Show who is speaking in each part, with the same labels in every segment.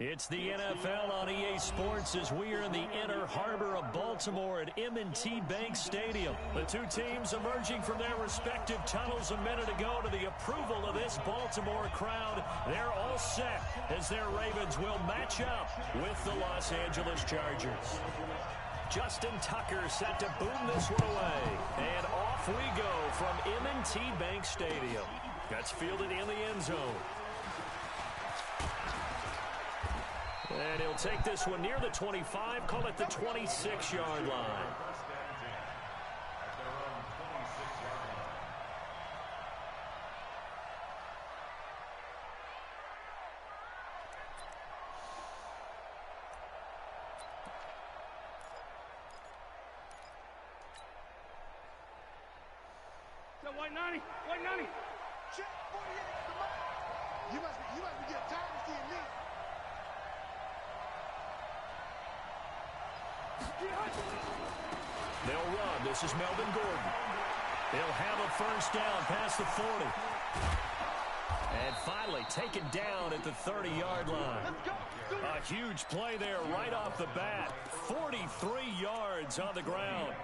Speaker 1: It's the NFL on EA Sports as we are in the inner harbor of Baltimore at M&T Bank Stadium. The two teams emerging from their respective tunnels a minute ago to the approval of this Baltimore crowd. They're all set as their Ravens will match up with the Los Angeles Chargers. Justin Tucker set to boom this one away. And off we go from M&T Bank Stadium. That's fielded in the end zone. And he'll take this one near the 25, call it the 26-yard line.
Speaker 2: So White 90. Check 48, come on. You must be getting tired of seeing me.
Speaker 1: They'll run. This is Melvin Gordon. They'll have a first down past the 40. And finally taken down at the 30-yard line. A huge play there right off the bat. 43 yards on the ground.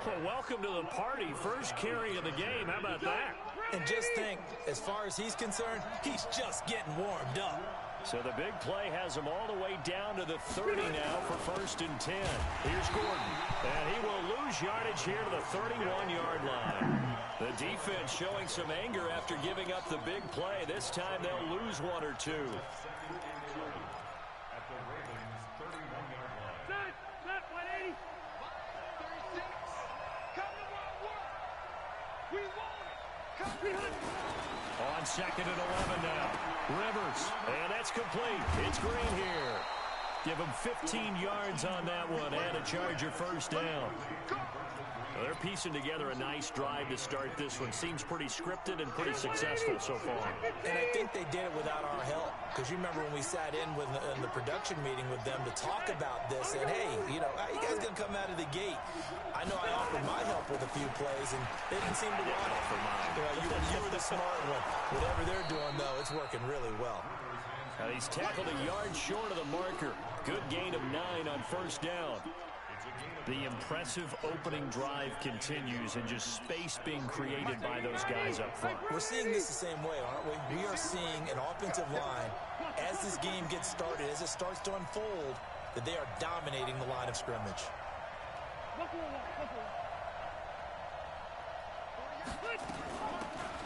Speaker 1: Well, welcome to the party. First carry of the game. How about that?
Speaker 3: And just think, as far as he's concerned, he's just getting warmed up.
Speaker 1: So the big play has him all the way down to the 30 now for 1st and 10. Here's Gordon. And he will lose yardage here to the 31-yard line. The defense showing some anger after giving up the big play. This time they'll lose one or two.
Speaker 2: Set, 180. 36. Come to work. We want it.
Speaker 1: On 2nd and 11 now. Rivers. And that's complete. It's Green here. Give him 15 yards on that one and a Charger first down. Well, they're piecing together a nice drive to start this one. Seems pretty scripted and pretty successful so far.
Speaker 3: And I think they did it without our help. Because you remember when we sat in the production meeting with them to talk about this. And, hey, you know, how you guys going to come out of the gate? I know I offered my help with a few plays, and they didn't seem to want it for mine. You were the smart one. Whatever they're doing, though, it's working really well.
Speaker 1: Now he's tackled a yard short of the marker. Good gain of 9 on first down. The impressive opening drive continues and just space being created by those guys up front.
Speaker 3: We're seeing this the same way, aren't we? We are seeing an offensive line, as this game gets started, as it starts to unfold, that they are dominating the line of scrimmage.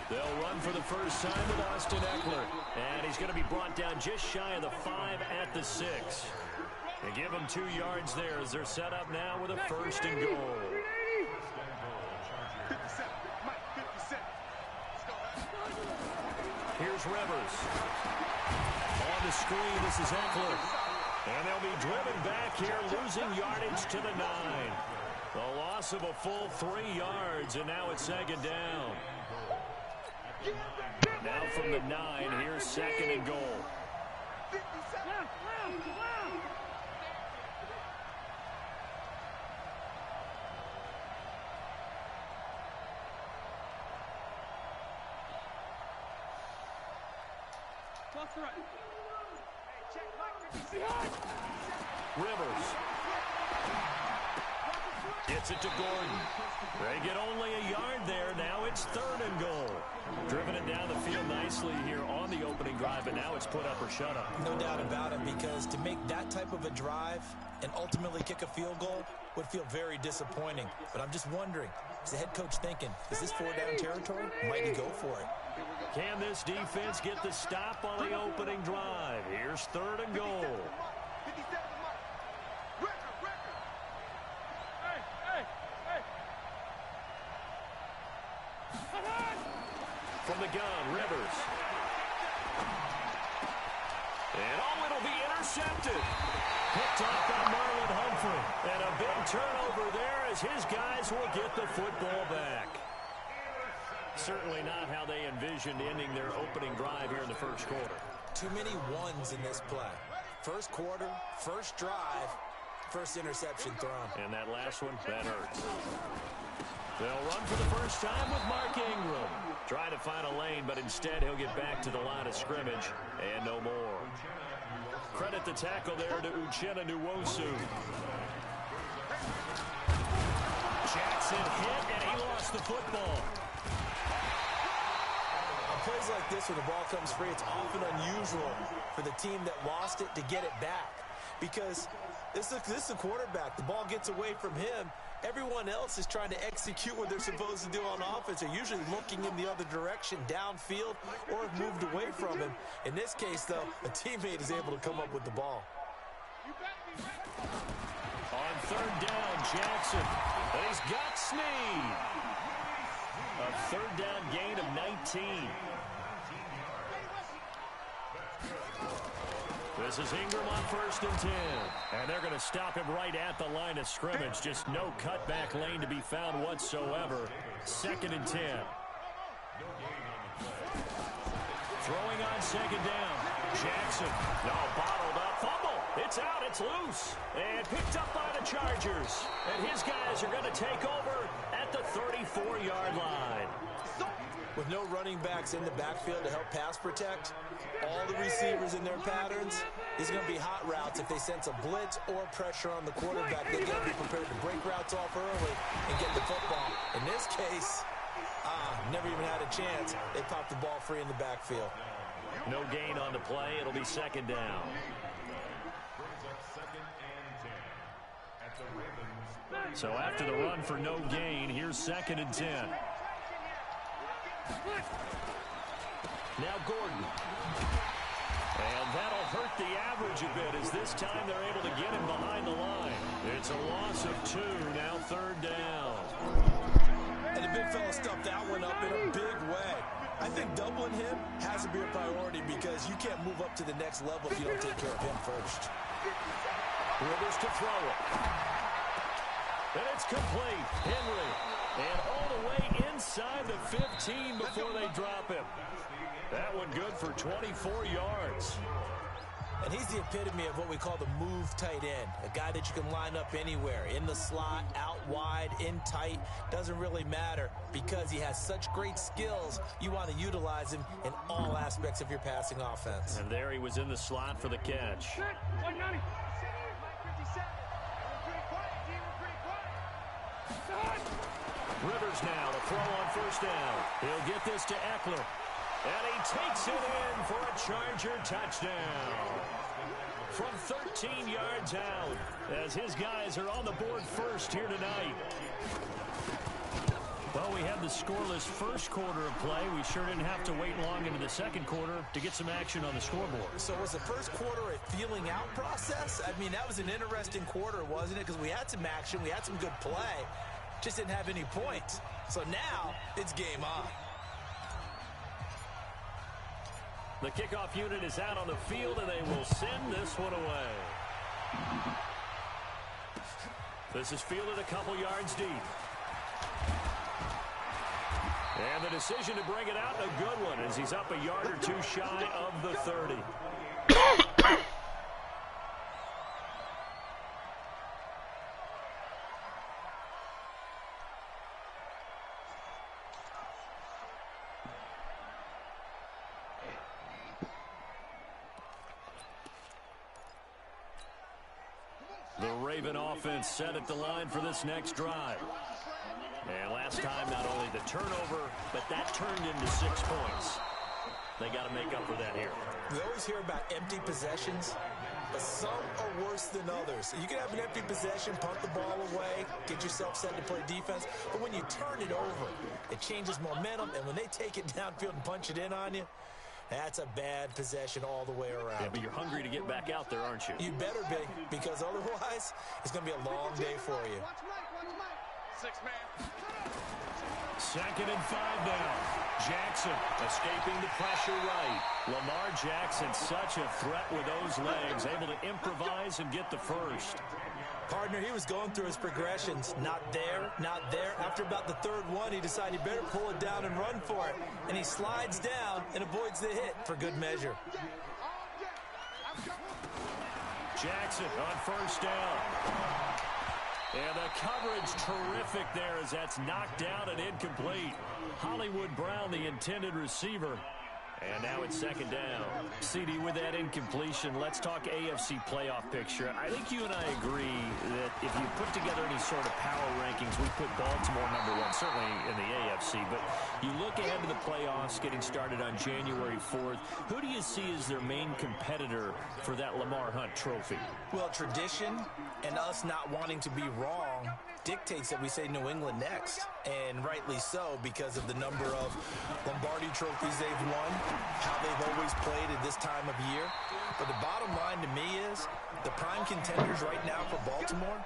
Speaker 1: They'll run for the first time with Austin Eckler. And he's going to be brought down just shy of the 5 at the 6. They give him 2 yards there as they're set up now with a 1st and goal.
Speaker 2: 57. Mike, 57.
Speaker 1: Here's Rivers. On the screen, this is Eckler. And they'll be driven back here, losing yardage to the 9. The loss of a full 3 yards, and now it's 2nd down. Now from the 9, here's 2nd and goal.
Speaker 2: 57.
Speaker 1: Rivers. Gets it to Gordon. They get only a yard there. Now it's 3rd and goal. Driven it down the field nicely here on the opening drive, but now it's put up or shut up.
Speaker 3: No doubt about it, because to make that type of a drive and ultimately kick a field goal would feel very disappointing. But I'm just wondering, is the head coach thinking, is this 4-down territory? Might he go for it?
Speaker 1: Can this defense get the stop on the opening drive? Here's 3rd and goal. From the gun, Rivers. And it'll be intercepted. Picked off by Marlon Humphrey. And a big turnover there as his guys will get the football back. Certainly not how they envisioned ending their opening drive here in the first quarter.
Speaker 3: Too many ones in this play. First quarter, first drive, first interception thrown.
Speaker 1: And that last one, that hurts. They'll run for the first time with Mark Ingram. Trying to find a lane, but instead he'll get back to the line of scrimmage and no more. Credit the tackle there to Uchenna Nwosu. Jackson hit, and he lost the football.
Speaker 3: On plays like this, when the ball comes free, it's often unusual for the team that lost it to get it back. Because this is a quarterback. The ball gets away from him. Everyone else is trying to execute what they're supposed to do on offense. They're usually looking in the other direction, downfield, or have moved away from him. In this case, though, a teammate is able to come up with the ball.
Speaker 1: On 3rd down, Jackson. And he's got Snead. A 3rd down gain of 19. This is Ingram on 1st and 10. And they're going to stop him right at the line of scrimmage. Just no cutback lane to be found whatsoever. 2nd and 10. Throwing on 2nd down. Jackson. No, bottled up. Fumble. It's out. It's loose. And picked up by the Chargers. And his guys are going to take over at the 34-yard line.
Speaker 3: With no running backs in the backfield to help pass protect, all the receivers in their patterns, these are going to be hot routes. If they sense a blitz or pressure on the quarterback, they're going to be prepared to break routes off early and get the football. In this case, never even had a chance. They popped the ball free in the backfield.
Speaker 1: No gain on the play. It'll be 2nd down. So after the run for no gain, here's 2nd and 10. Now Gordon. And that'll hurt the average a bit as this time they're able to get him behind the line. It's a loss of 2, now 3rd down.
Speaker 3: And the big fella stuffed that one up in a big way. I think doubling him has to be a priority because you can't move up to the next level if you don't take care of him first.
Speaker 1: Rivers to throw it. And it's complete. Henry. And all the way inside the 15 before they drop him. That one good for 24 yards.
Speaker 3: And he's the epitome of what we call the move tight end. A guy that you can line up anywhere. In the slot, out wide, in tight. Doesn't really matter because he has such great skills. You want to utilize him in all aspects of your passing offense.
Speaker 1: And there he was in the slot for the catch. Rivers now to throw on 1st down. He'll get this to Eckler. And he takes it in for a Charger touchdown. From 13 yards out as his guys are on the board first here tonight. Well, we had the scoreless first quarter of play. We sure didn't have to wait long into the second quarter to get some action on the scoreboard.
Speaker 3: So was the first quarter a feeling out process? I mean, that was an interesting quarter, wasn't it? Because we had some action, we had some good play. Just didn't have any points. So now it's game on.
Speaker 1: The kickoff unit is out on the field, and they will send this one away. This is fielded a couple yards deep. And the decision to bring it out, a good one, as he's up a yard or two shy of the 30. The Raven offense set at the line for this next drive. And last time, not only the turnover, but that turned into 6 points. They got to make up for that here.
Speaker 3: We always hear about empty possessions, but some are worse than others. You can have an empty possession, punt the ball away, get yourself set to play defense, but when you turn it over, it changes momentum, and when they take it downfield and punch it in on you, that's a bad possession all the way around.
Speaker 1: Yeah, but you're hungry to get back out there, aren't you?
Speaker 3: You better be, because otherwise, it's going to be a long day for you.
Speaker 2: 6-man.
Speaker 1: 2nd and 5 now. Jackson escaping the pressure right. Lamar Jackson, such a threat with those legs, able to improvise and get the first.
Speaker 3: Partner, he was going through his progressions. Not there, not there. After about the 3rd one, he decided he better pull it down and run for it. And he slides down and avoids the hit for good measure.
Speaker 1: Jackson on 1st down. And the coverage terrific there as that's knocked down and incomplete. Hollywood Brown, the intended receiver. And now it's 2nd down. CD, with that incompletion, let's talk AFC playoff picture. I think you and I agree that if you put together any sort of power rankings, we put Baltimore #1, certainly in the AFC. But you look ahead to the playoffs getting started on January 4th. Who do you see as their main competitor for that Lamar Hunt trophy?
Speaker 3: Well, tradition and us not wanting to be wrong dictates that we say New England next. And rightly so, because of the number of Lombardi trophies they've won, how they've always played at this time of year. But the bottom line to me is the prime contenders right now for Baltimore,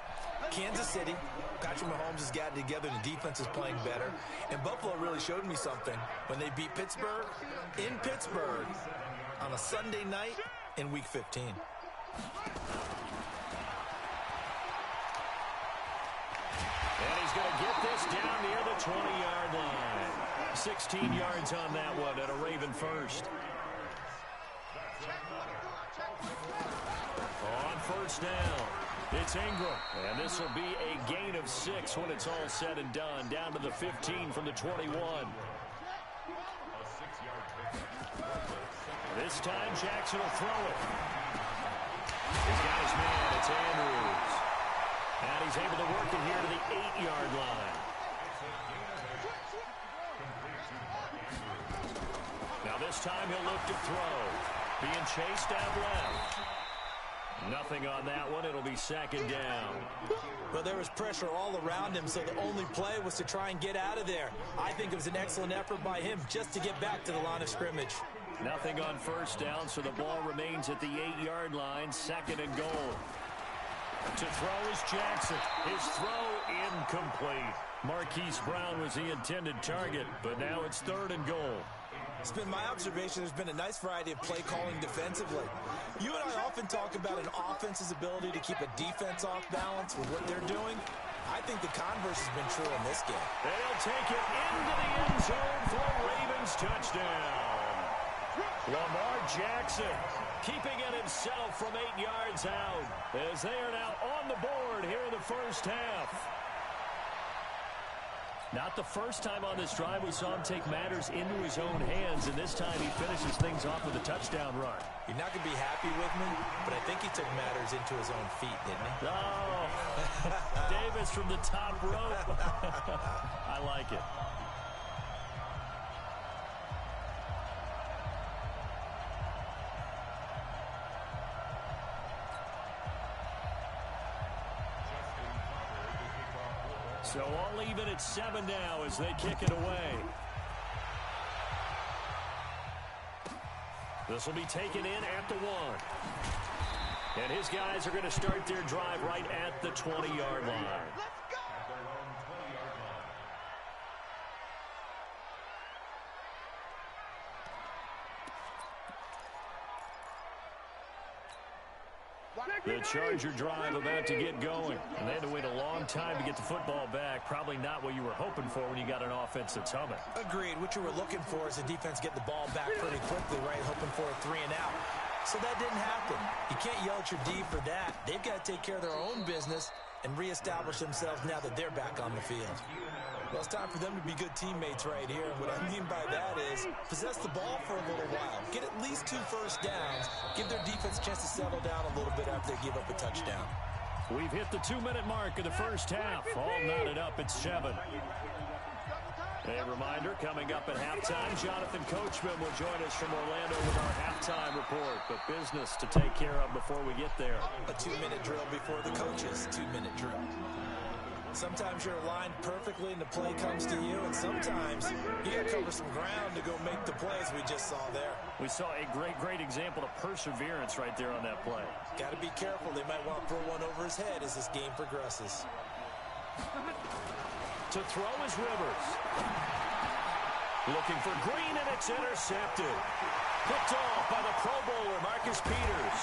Speaker 3: Kansas City. Patrick Mahomes has got it together and the defense is playing better. And Buffalo really showed me something when they beat Pittsburgh in Pittsburgh on a Sunday night in Week 15.
Speaker 1: And he's going to get this down near the 20-yard line. 16 yards on that one at a Raven first. On 1st down, it's Ingram. And this will be a gain of 6 when it's all said and done. Down to the 15 from the 21. This time, Jackson will throw it. He's got his man. It's Andrews. And he's able to work it here to the 8-yard line. Now this time he'll look to throw. Being chased out left. Nothing on that one. It'll be 2nd down.
Speaker 3: Well, there was pressure all around him, so the only play was to try and get out of there. I think it was an excellent effort by him just to get back to the line of scrimmage.
Speaker 1: Nothing on 1st down, so the ball remains at the 8-yard line. 2nd and goal. To throw is Jackson. His throw incomplete. Marquise Brown was the intended target, but now it's 3rd and goal.
Speaker 3: It's been my observation there's been a nice variety of play calling defensively. You and I often talk about an offense's ability to keep a defense off balance with what they're doing. I think the converse has been true in this game.
Speaker 1: They'll take it into the end zone for a Ravens touchdown. Lamar Jackson keeping it himself from 8 yards out as they are now on the board here in the 1st half. Not the first time on this drive we saw him take matters into his own hands, and this time he finishes things off with a touchdown run.
Speaker 3: You're not going to be happy with me, but I think he took matters into his own feet, didn't he?
Speaker 1: Oh, Davis from the top rope. I like it. So all even at 7 now as they kick it away. This will be taken in at the 1. And his guys are going to start their drive right at the 20-yard line. The Charger drive about to get going. And they had to wait a long time to get the football back. Probably not what you were hoping for when you got an offense that's humming.
Speaker 3: Agreed. What you were looking for is the defense get the ball back pretty quickly, right? Hoping for a 3 and out. So that didn't happen. You can't yell at your D for that. They've got to take care of their own business and reestablish themselves now that they're back on the field. Well, it's time for them to be good teammates right here. And what I mean by that is possess the ball for a little while. Get at least 2 first downs. Give their defense a chance to settle down a little bit after they give up a touchdown.
Speaker 1: We've hit the 2-minute mark of the first half. All knotted up at 7. A reminder, coming up at halftime, Jonathan Coachman will join us from Orlando with our halftime report. But business to take care of before we get there.
Speaker 3: A 2-minute drill before the coaches' 2-minute drill. Sometimes you're aligned perfectly and the play comes to you, and sometimes you got to cover some ground to go make the plays we just saw there.
Speaker 1: We saw a great example of perseverance right there on that play.
Speaker 3: Got to be careful. They might want to throw one over his head as this game progresses.
Speaker 1: To throw is Rivers. Looking for Green, and it's intercepted. Picked off by the Pro Bowler, Marcus Peters.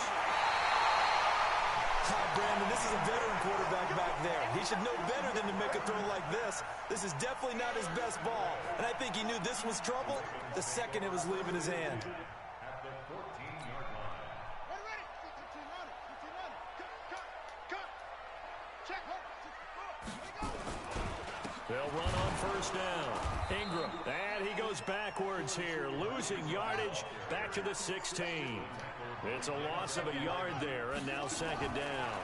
Speaker 3: Brandon, this is a veteran quarterback back there. He should know better than to make a throw like this. This is definitely not his best ball. And I think he knew this was trouble the second it was leaving his hand.
Speaker 1: They'll run on first down. Ingram, and he goes backwards here, losing yardage back to the 16. It's a loss of a yard there, and now second down.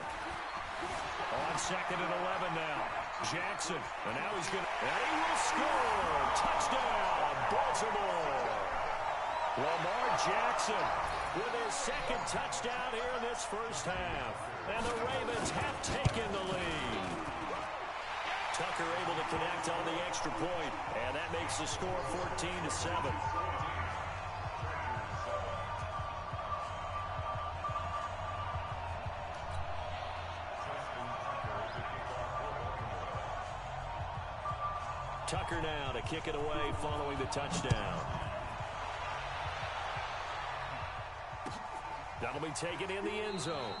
Speaker 1: On second and 11 now. Jackson, and now he's going to, and he will score. Touchdown, Baltimore. Lamar Jackson with his second touchdown here in this first half. And the Ravens have taken the lead. Tucker able to connect on the extra point, and that makes the score 14-7. Tucker now to kick it away following the touchdown. That'll be taken in the end zone.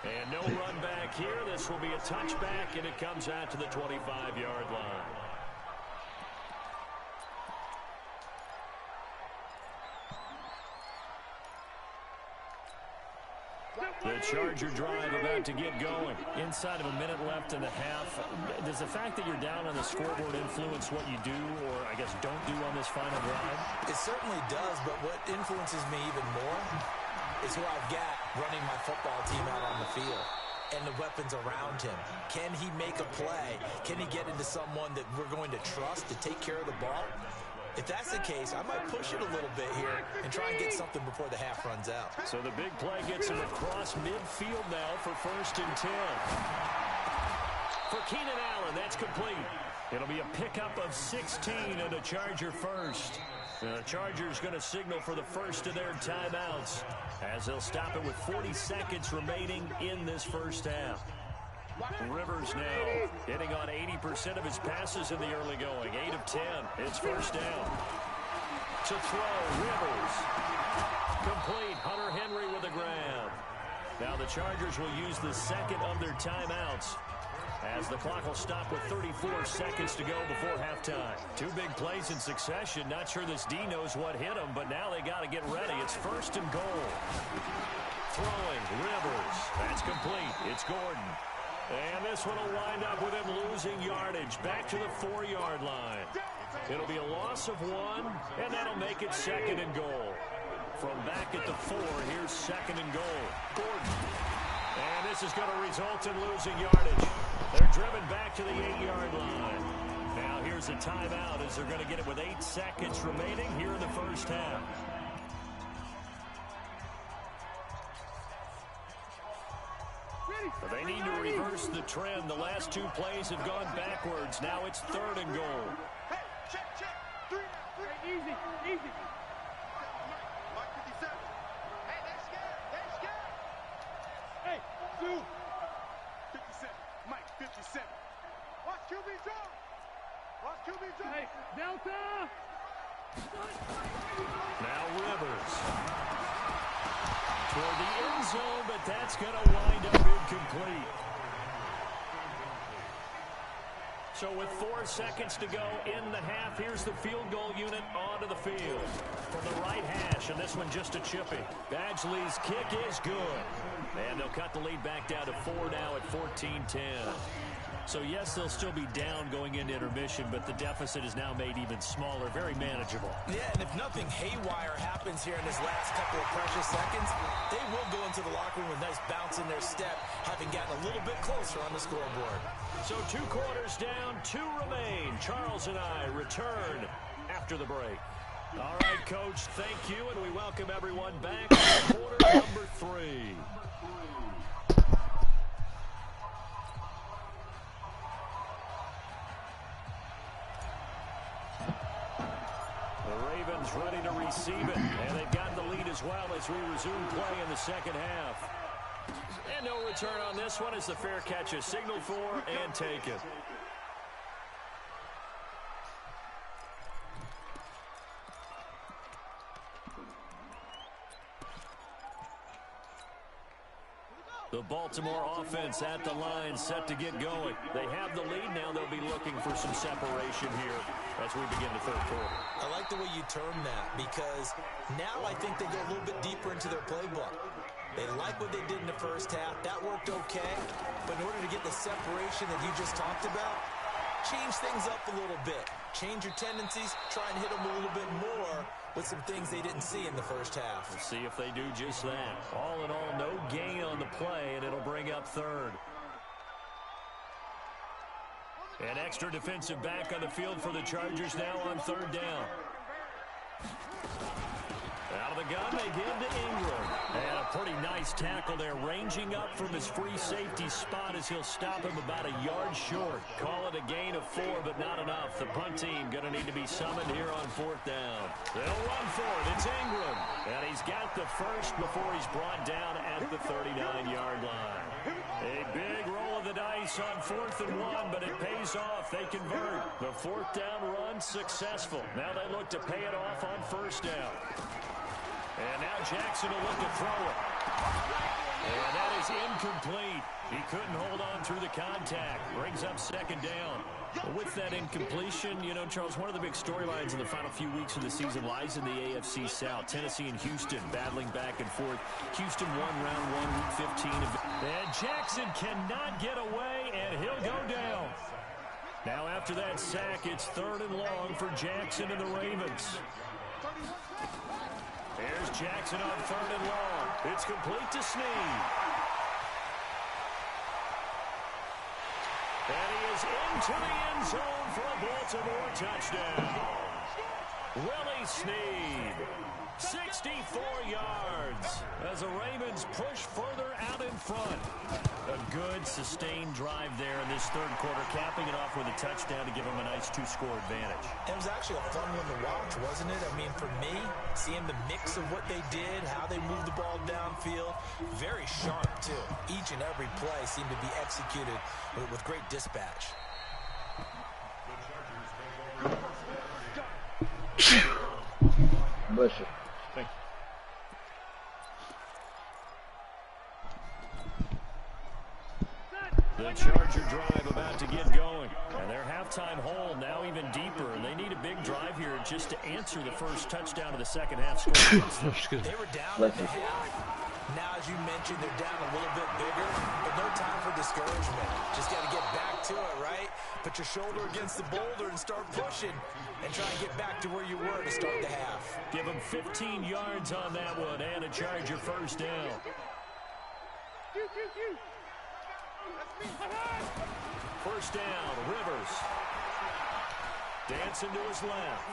Speaker 1: And no run back here. This will be a touchback, and it comes out to the 25-yard line. The Charger drive about to get going. Inside of a minute left in the half. Does the fact that you're down on the scoreboard influence what you do, or I guess don't do on this final drive?
Speaker 3: It certainly does, but what influences me even more is who I've got running my football team out on the field and the weapons around him. Can he make a play? Can he get into someone that we're going to trust to take care of the ball? If that's the case, I might push it a little bit here and try and get something before the half runs out.
Speaker 1: So the big play gets him across midfield now for 1st and 10. For Keenan Allen, that's complete. It'll be a pickup of 16 and a Charger first. The Chargers going to signal for the first of their timeouts as they'll stop it with 40 seconds remaining in this first half. Rivers now hitting on 80% of his passes in the early going. 8 of 10. It's first down. To throw, Rivers. Complete. Hunter Henry with a grab. Now the Chargers will use the second of their timeouts as the clock will stop with 34 seconds to go before halftime. 2 big plays in succession. Not sure this D knows what hit him, but now they got to get ready. It's 1st and goal. Throwing, Rivers. That's complete. It's Gordon. And this one will wind up with him losing yardage back to the 4-yard line. It'll be a loss of 1, and that'll make it 2nd and goal. From back at the 4, here's 2nd and goal. Gordon. And this is going to result in losing yardage. They're driven back to the 8-yard line. Now here's a timeout as they're going to get it with 8 seconds remaining here in the first half. They need to reverse the trend. The last 2 plays have gone backwards. Now it's 3rd and goal.
Speaker 2: Hey, check. 3 now. Easy. Mike 57. Hey, they're scared. Hey, 2. 57. Mike 57. Watch QB draw. Hey, Delta.
Speaker 1: Now Rivers. For the end zone, but that's going to wind up incomplete. So with 4 seconds to go in the half, here's the field goal unit onto the field. From the right hash, and this one just a chippy. Badgley's kick is good. And they'll cut the lead back down to 4 now at 14-10. So, yes, they'll still be down going into intermission, but the deficit is now made even smaller, very manageable.
Speaker 3: Yeah, and if nothing haywire happens here in this last couple of precious seconds, they will go into the locker room with a nice bounce in their step, having gotten a little bit closer on the scoreboard.
Speaker 1: So 2 quarters down, 2 remain. Charles and I return after the break. All right, Coach, thank you, and we welcome everyone back to quarter number 3. Ready to receive it, and they've got the lead as well as we resume play in the second half. And no return on this one as the fair catch is signaled for and taken. The Baltimore offense at the line, set to get going. They have the lead now. They'll be looking for some separation here as we begin the third quarter.
Speaker 3: I like the way you term that, because now I think they go a little bit deeper into their playbook. They like what they did in the first half. That worked okay. But in order to get the separation that you just talked about, change things up a little bit. Change your tendencies. Try and hit them a little bit more with some things they didn't see in the first half.
Speaker 1: We'll see if they do just that. All in all, no gain on the play, and it'll bring up third. An extra defensive back on the field for the Chargers now on third down. Out of the gun, they give to Ingram. And a pretty nice tackle there, ranging up from his free safety spot as he'll stop him about a yard short. Call it a gain of 4, but not enough. The punt team going to need to be summoned here on fourth down. They'll run for it. It's Ingram. And he's got the first before he's brought down at the 39-yard line. A big roll of the dice on 4th and 1, but it pays off. They convert. The fourth down run successful. Now they look to pay it off on first down. And now Jackson will look to throw it. And that is incomplete. He couldn't hold on through the contact. Brings up second down. With that incompletion, you know, Charles, one of the big storylines in the final few weeks of the season lies in the AFC South. Tennessee and Houston battling back and forth. Houston won round 1, week 15. And Jackson cannot get away, and he'll go down. Now after that sack, it's 3rd and long for Jackson and the Ravens. There's Jackson on 3rd and long. It's complete to Snead. And he is into the end zone for a Baltimore touchdown. Willie Snead, 64 yards as the Ravens push further out in front. A good, sustained drive there in this third quarter, capping it off with a touchdown to give them a nice 2-score advantage.
Speaker 3: It was actually a fun one to watch, wasn't it? I mean, for me, seeing the mix of what they did, how they moved the ball downfield, very sharp, too. Each and every play seemed to be executed with great dispatch.
Speaker 4: Bless you.
Speaker 1: Thank you. The Charger drive about to get going. And their halftime hole now even deeper. And they need a big drive here just to answer the first touchdown of the second half score.
Speaker 3: They were down at the half. Now, as you mentioned, they're down a little bit bigger, but no time for discouragement. Just got to get back to it, right? Put your shoulder against the boulder and start pushing and try and get back to where you were to start the half.
Speaker 1: Give them 15 yards on that one and a Charger first down. First down, Rivers. Dancing to his left.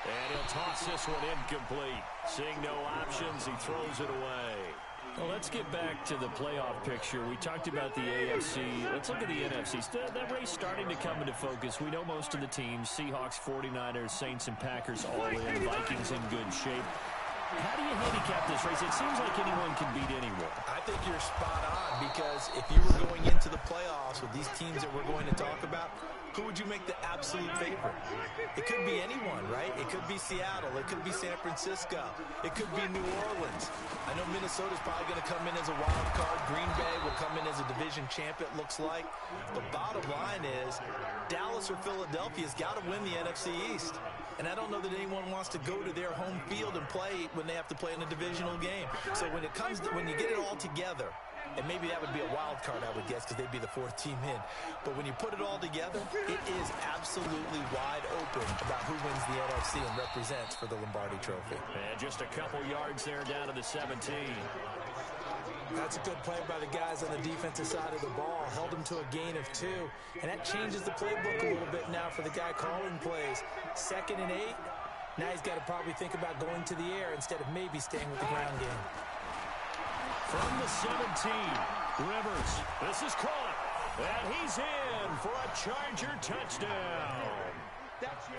Speaker 1: And he'll toss this one incomplete. Seeing no options, he throws it away. Well, let's get back to the playoff picture. We talked about the AFC. Let's look at the NFC. That race starting to come into focus. We know most of the teams. Seahawks, 49ers, Saints, and Packers all in. Vikings in good shape. How do you handicap this race? It seems like anyone can beat anyone.
Speaker 3: I think you're spot on, because if you were going into the playoffs with these teams that we're going to talk about, who would you make the absolute favorite? It could be anyone, right? It could be Seattle. It could be San Francisco. It could be New Orleans. I know Minnesota's probably going to come in as a wild card. Green Bay will come in as a division champ, it looks like. The bottom line is Dallas or Philadelphia's got to win the NFC East. And I don't know that anyone wants to go to their home field and play when they have to play in a divisional game. So when it comes to, when you get it all together, and maybe that would be a wild card, I would guess, because they'd be the fourth team in. But when you put it all together, it is absolutely wide open about who wins the NFC and represents for the Lombardi Trophy.
Speaker 1: And just a couple yards there down to the 17.
Speaker 3: That's a good play by the guys on the defensive side of the ball. Held them to a gain of 2. And that changes the playbook a little bit now for the guy calling plays. 2nd and 8. Now he's got to probably think about going to the air instead of maybe staying with the ground game.
Speaker 1: From the 17, Rivers. This is caught. And he's in for a Charger touchdown.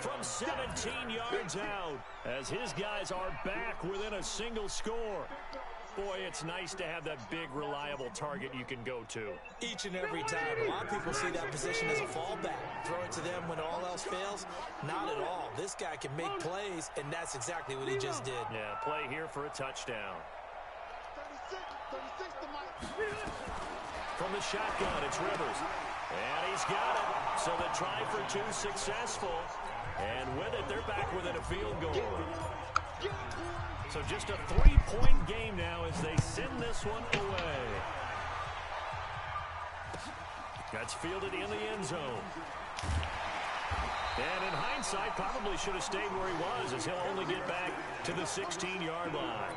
Speaker 1: From 17 yards out, as his guys are back within a single score. Boy, it's nice to have that big, reliable target you can go to.
Speaker 3: Each and every time. A lot of people see that position as a fallback. Throw it to them when all else fails. Not at all. This guy can make plays, and that's exactly what he just did.
Speaker 1: Yeah, play here for a touchdown.
Speaker 2: 36 to Mike.
Speaker 1: From the shotgun, it's Rivers. And he's got it. So the try for 2 successful. And with it, they're back within a field goal. So just a 3-point game now as they send this one away. That's fielded in the end zone. And in hindsight, probably should have stayed where he was, as he'll only get back to the 16-yard line.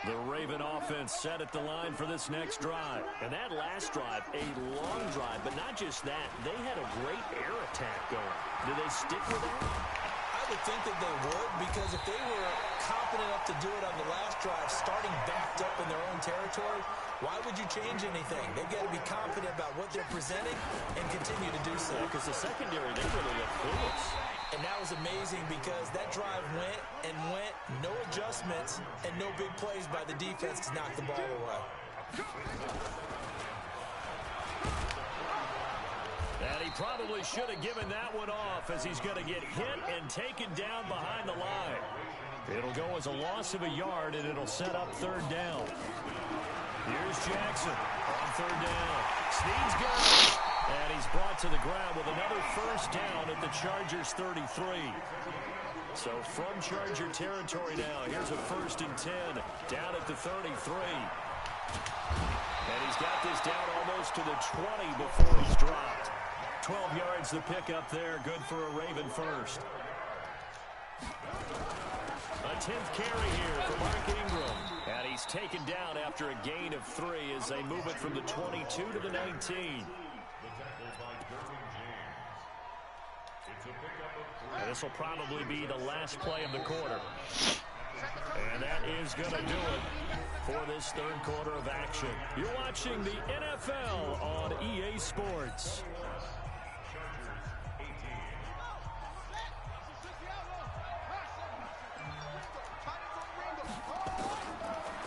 Speaker 1: The Raven offense set at the line for this next drive. And that last drive, a long drive, but not just that. They had a great air attack going. Do they stick with that?
Speaker 3: I would think that they would, because if they were confident enough to do it on the last drive, starting backed up in their own territory, why would you change anything? They've got to be confident about what they're presenting and continue to do so.
Speaker 1: Because the secondary, they really look clueless.
Speaker 3: And that was amazing because that drive went and went, no adjustments, and no big plays by the defense to knock the ball away.
Speaker 1: And he probably should have given that one off, as he's going to get hit and taken down behind the line. It'll go as a loss of a yard, and it'll set up 3rd down. Here's Jackson on 3rd down. Snead's got it. And he's brought to the ground with another 1st down at the Chargers 33. So from Charger territory now, here's a 1st and 10 down at the 33. And he's got this down almost to the 20 before he's dropped. 12 yards the pickup there, good for a Raven 1st. A 10th carry here for Mark Ingram. And he's taken down after a gain of 3 as they move it from the 22 to the 19. And this will probably be the last play of the quarter. And that is going to do it for this 3rd quarter of action. You're watching the NFL on EA Sports.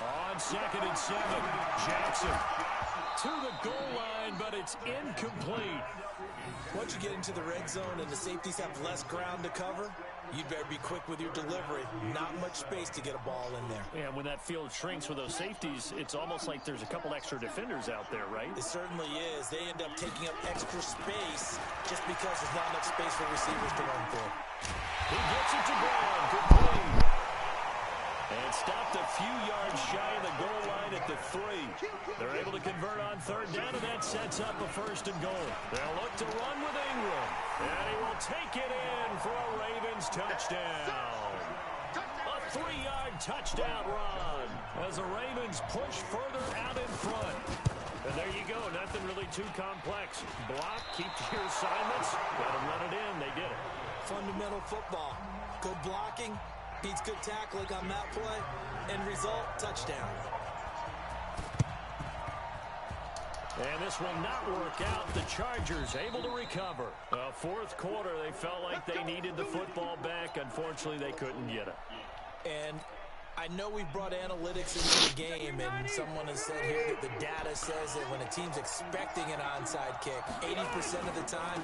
Speaker 1: On 2nd and 7, Jackson to the goal line, but it's incomplete.
Speaker 3: Once you get into the red zone and the safeties have less ground to cover, you'd better be quick with your delivery. Not much space to get a ball in there.
Speaker 1: Yeah, when that field shrinks with those safeties, it's almost like there's a couple extra defenders out there, right?
Speaker 3: It certainly is. They end up taking up extra space just because there's not enough space for receivers to run through.
Speaker 1: He gets it to Brown. Complete. And stopped a few yards shy of the goal line at the 3. They're able to convert on 3rd down, and that sets up a 1st and goal. They'll look to run with Ingram. And he will take it in for a Ravens touchdown. A 3-yard touchdown run as the Ravens push further out in front. And there you go. Nothing really too complex. Block, keep to your assignments, let them run it in. They did it.
Speaker 3: Fundamental football. Good blocking. Beats good tackling on that play. End result, touchdown.
Speaker 1: And this will not work out. The Chargers able to recover. 4th quarter, they felt like they needed the football back. Unfortunately, they couldn't get it.
Speaker 3: And I know we've brought analytics into the game, and someone has said here that the data says that when a team's expecting an onside kick, 80% of the time,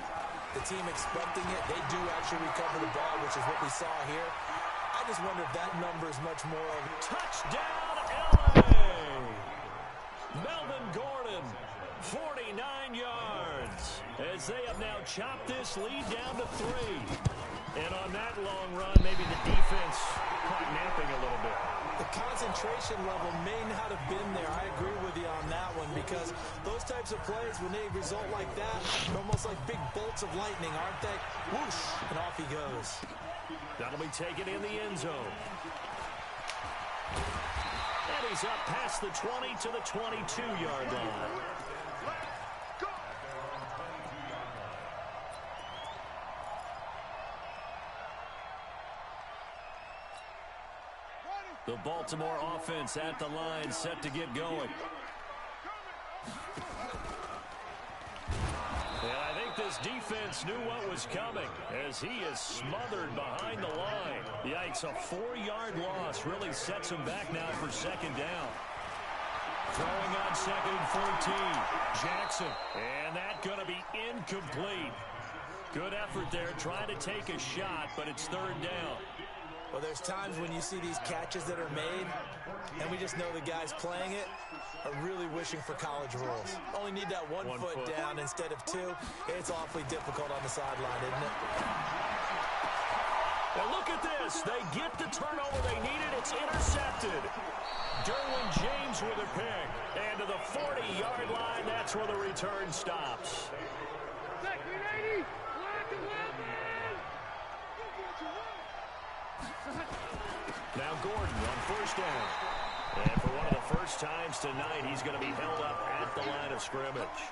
Speaker 3: the team expecting it, they do actually recover the ball, which is what we saw here. I just wonder if that number is much more of
Speaker 1: touchdown LA. Melvin Gordon, 49 yards, as they have now chopped this lead down to 3. And on that long run, maybe the defense caught napping a little bit.
Speaker 3: The concentration level may not have been there. I agree with you on that one because those types of plays, when they result like that, they're almost like big bolts of lightning, aren't they? Whoosh, and off he goes.
Speaker 1: That'll be taken in the end zone. And he's up past the 20 to the 22-yard line. The Baltimore offense at the line, set to get going. And I think this defense knew what was coming as he is smothered behind the line. Yikes, a 4-yard loss really sets him back now for second down. Throwing on second and 14. Jackson. And that's going to be incomplete. Good effort there, trying to take a shot, but it's third down.
Speaker 3: Well, there's times when you see these catches that are made, and we just know the guys playing it are really wishing for college rules. Only need that one foot down instead of two. It's awfully difficult on the sideline, isn't it?
Speaker 1: Now look at this. They get the turnover they needed. It's intercepted. Derwin James with a pick. And to the 40-yard line, that's where the return stops. Now Gordon on first down. And for one of the first times tonight, he's going to be held up at the line of scrimmage.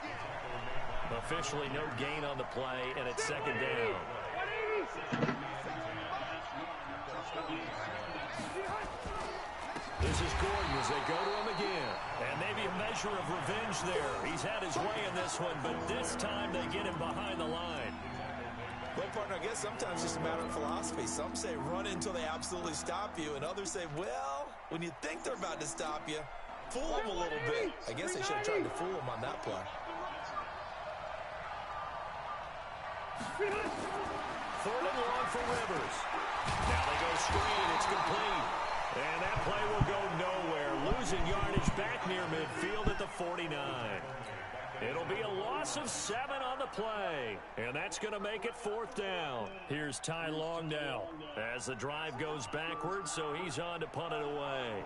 Speaker 1: Officially no gain on the play, and it's second down. This is Gordon as they go to him again. And maybe a measure of revenge there. He's had his way in this one, but this time they get him behind the line.
Speaker 3: Well, partner, I guess sometimes it's just a matter of philosophy. Some say run until they absolutely stop you, and others say, well, when you think they're about to stop you, fool them a little bit. I guess they should have tried to fool them on that play.
Speaker 1: Third and long for Rivers. Now they go screen. It's complete. And that play will go nowhere. Losing yardage back near midfield at the 49. It'll be a loss of 7 on the play. And that's going to make it fourth down. Here's Ty Long now as the drive goes backwards, so he's on to punt it away.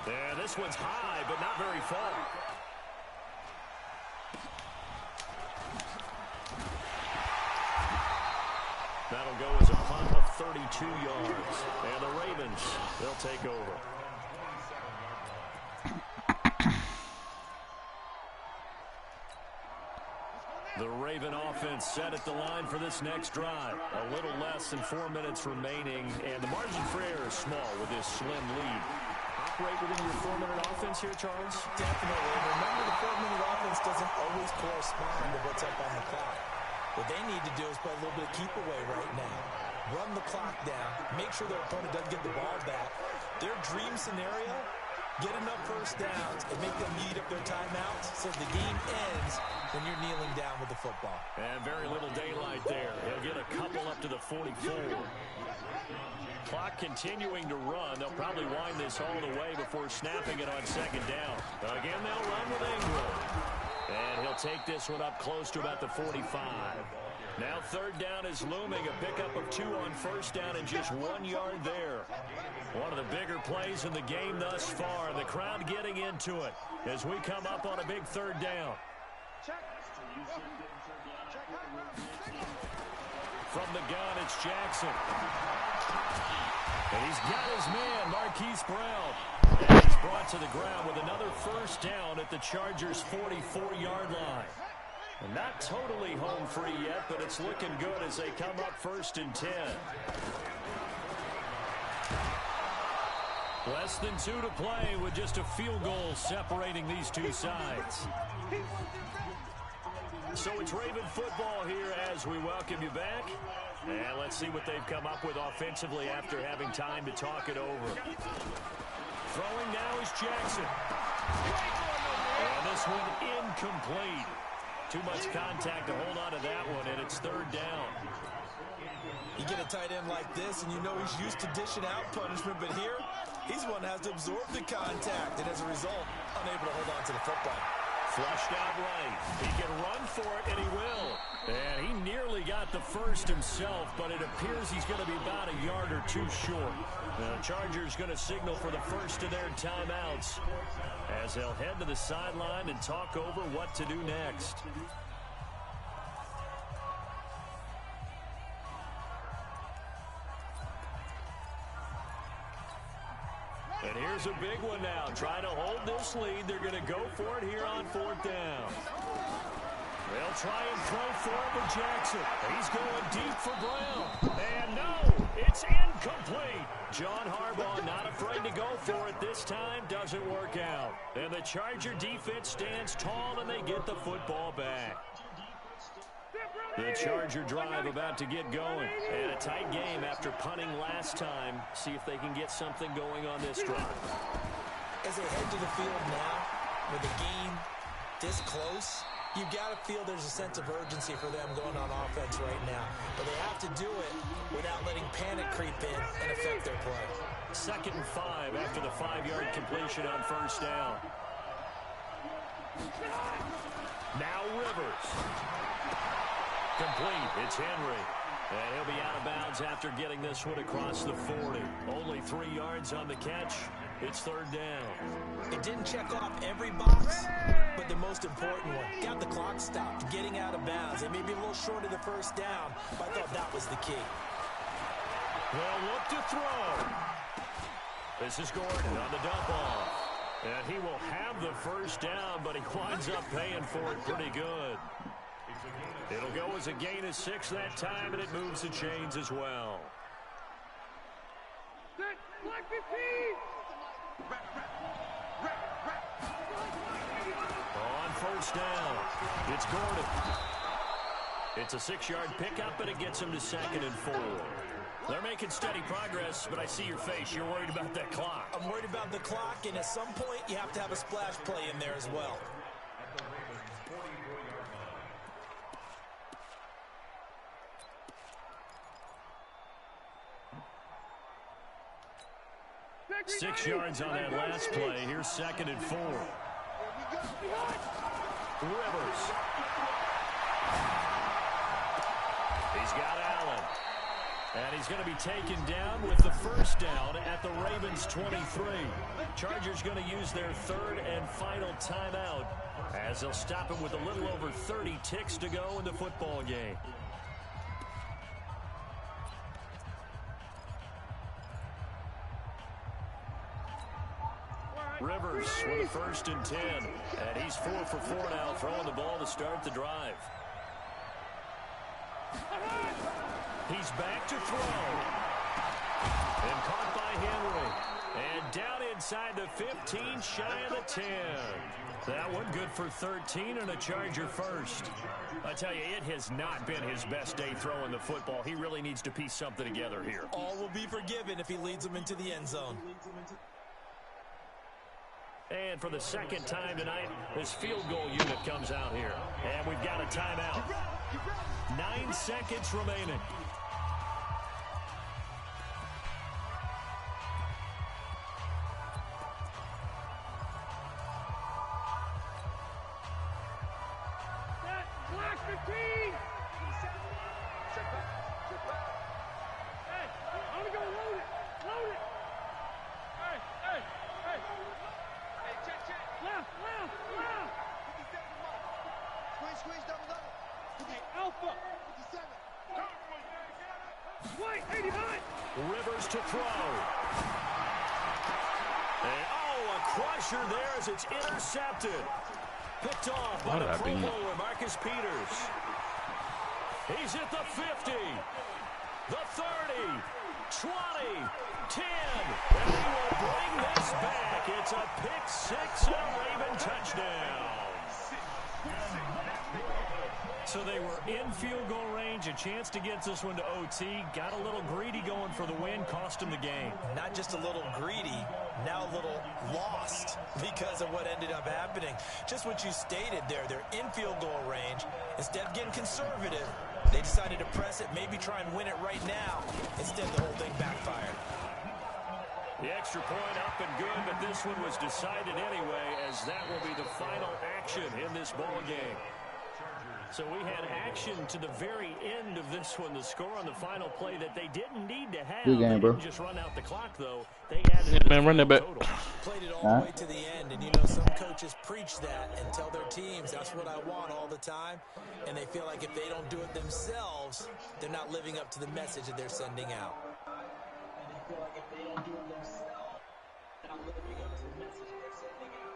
Speaker 1: And this one's high, but not very far. That'll go as a punt of 32 yards. And the Ravens, they'll take over. The Raven offense set at the line for this next drive. A little less than 4 minutes remaining, and the margin for error is small with this slim lead. Operate within your 4-minute offense here, Charles?
Speaker 3: Definitely. Remember, the 4-minute offense doesn't always correspond to what's up on the clock. What they need to do is play a little bit of keep away right now. Run the clock down. Make sure their opponent doesn't get the ball back. Their dream scenario, get enough first downs and make them eat up their timeouts so the game ends when you're kneeling down with the football.
Speaker 1: And very little daylight there. He'll get a couple up to the 44. Clock continuing to run. They'll probably wind this all the way before snapping it on second down. Again, they'll run with Ingram. And he'll take this one up close to about the 45. Now third down is looming. A pickup of 2 on first down and just 1 yard there. One of the bigger plays in the game thus far. The crowd getting into it as we come up on a big third down. From the gun, it's Jackson. And he's got his man, Marquise Brown. And he's brought to the ground with another first down at the Chargers' 44-yard line. And not totally home free yet, but it's looking good as they come up first and 10. Less than 2 to play with just a field goal separating these two sides. So it's Raven football here as we welcome you back. And let's see what they've come up with offensively after having time to talk it over. Throwing now is Jackson. And this one incomplete. Too much contact to hold on to that one, and it's third down.
Speaker 3: You get a tight end like this, and you know he's used to dishing out punishment, but here, he's one that has to absorb the contact, and as a result, unable to hold on to the football.
Speaker 1: Flushed out right. He can run for it, and he will. And he nearly got the first himself, but it appears he's going to be about a yard or two short. The Chargers going to signal for the first of their timeouts as they'll head to the sideline and talk over what to do next. And here's a big one now. Trying to hold this lead. They're going to go for it here on 4th down. They'll try and throw for it with Jackson. He's going deep for Brown. And no, it's incomplete. John Harbaugh not afraid to go for it this time. Doesn't work out. And the Charger defense stands tall, and they get the football back. The Charger drive about to get going. And a tight game after punting last time. See if they can get something going on this drive.
Speaker 3: As they head to the field now, with the game this close, you've got to feel there's a sense of urgency for them going on offense right now. But they have to do it without letting panic creep in and affect their play.
Speaker 1: 2nd and 5 after the 5-yard completion on 1st down. Now Rivers. Complete. It's Henry. And he'll be out of bounds after getting this one across the 40. Only 3 yards on the catch. It's 3rd down.
Speaker 3: It didn't check off every box, but the most important one. Got the clock stopped, getting out of bounds. It may be a little short of the 1st down, but I thought that was the key.
Speaker 1: They'll look to throw. This is Gordon on the dump off. And he will have the 1st down, but he winds up paying for it pretty good. It'll go as a gain of 6 that time, and it moves the chains as well. On 1st down, it's Gordon. It's a 6-yard pickup, and it gets him to 2nd and 4. They're making steady progress, but I see your face. You're worried about that clock.
Speaker 3: I'm worried about the clock, and at some point, you have to have a splash play in there as well.
Speaker 1: Six yards on that last play. Here's 2nd and 4. Rivers. He's got Allen. And he's going to be taken down with the 1st down at the Ravens' 23. Chargers going to use their 3rd and final timeout as they'll stop it with a little over 30 ticks to go in the football game. Rivers with a 1st and 10. And he's 4 for 4 now, throwing the ball to start the drive. He's back to throw. And caught by Henry. And down inside the 15, shy of the 10. That one good for 13 and a Charger first. I tell you, it has not been his best day throwing the football. He really needs to piece something together here.
Speaker 3: All will be forgiven if he leads them into the end zone.
Speaker 1: And for the 2nd time tonight, this field goal unit comes out here. And we've got a timeout. 9 seconds remaining. Rivers to throw. And, oh, a crusher there as it's intercepted. Picked off by the Pro Bowler, Marcus Peters. He's at the 50, the 30, 20, 10. And he will bring this back. It's a pick 6 and a Raven touchdown. So they were in field goal range, a chance to get this one to OT. Got a little greedy going for the win, cost him the game.
Speaker 3: Not just a little greedy, now a little lost because of what ended up happening. Just what you stated there, they're in field goal range. Instead of getting conservative, they decided to press it, maybe try and win it right now. Instead, the whole thing backfired.
Speaker 1: The extra point up and good, but this one was decided anyway, as that will be the final action in this ball game. So we had action to the very end of this one. The score on the final play that they didn't need to have.
Speaker 4: Good game,
Speaker 1: they
Speaker 4: bro.
Speaker 1: didn't just run out the clock, though. They added the
Speaker 5: man, run that back.
Speaker 1: total.
Speaker 3: Played it all the way to the end, and you know some coaches preach that and tell their teams that's what I want all the time, and they feel like if they don't do it themselves, they're not living up to the message that they're sending out. And they feel like if they don't do it themselves, they're not living up to the message that they're sending out.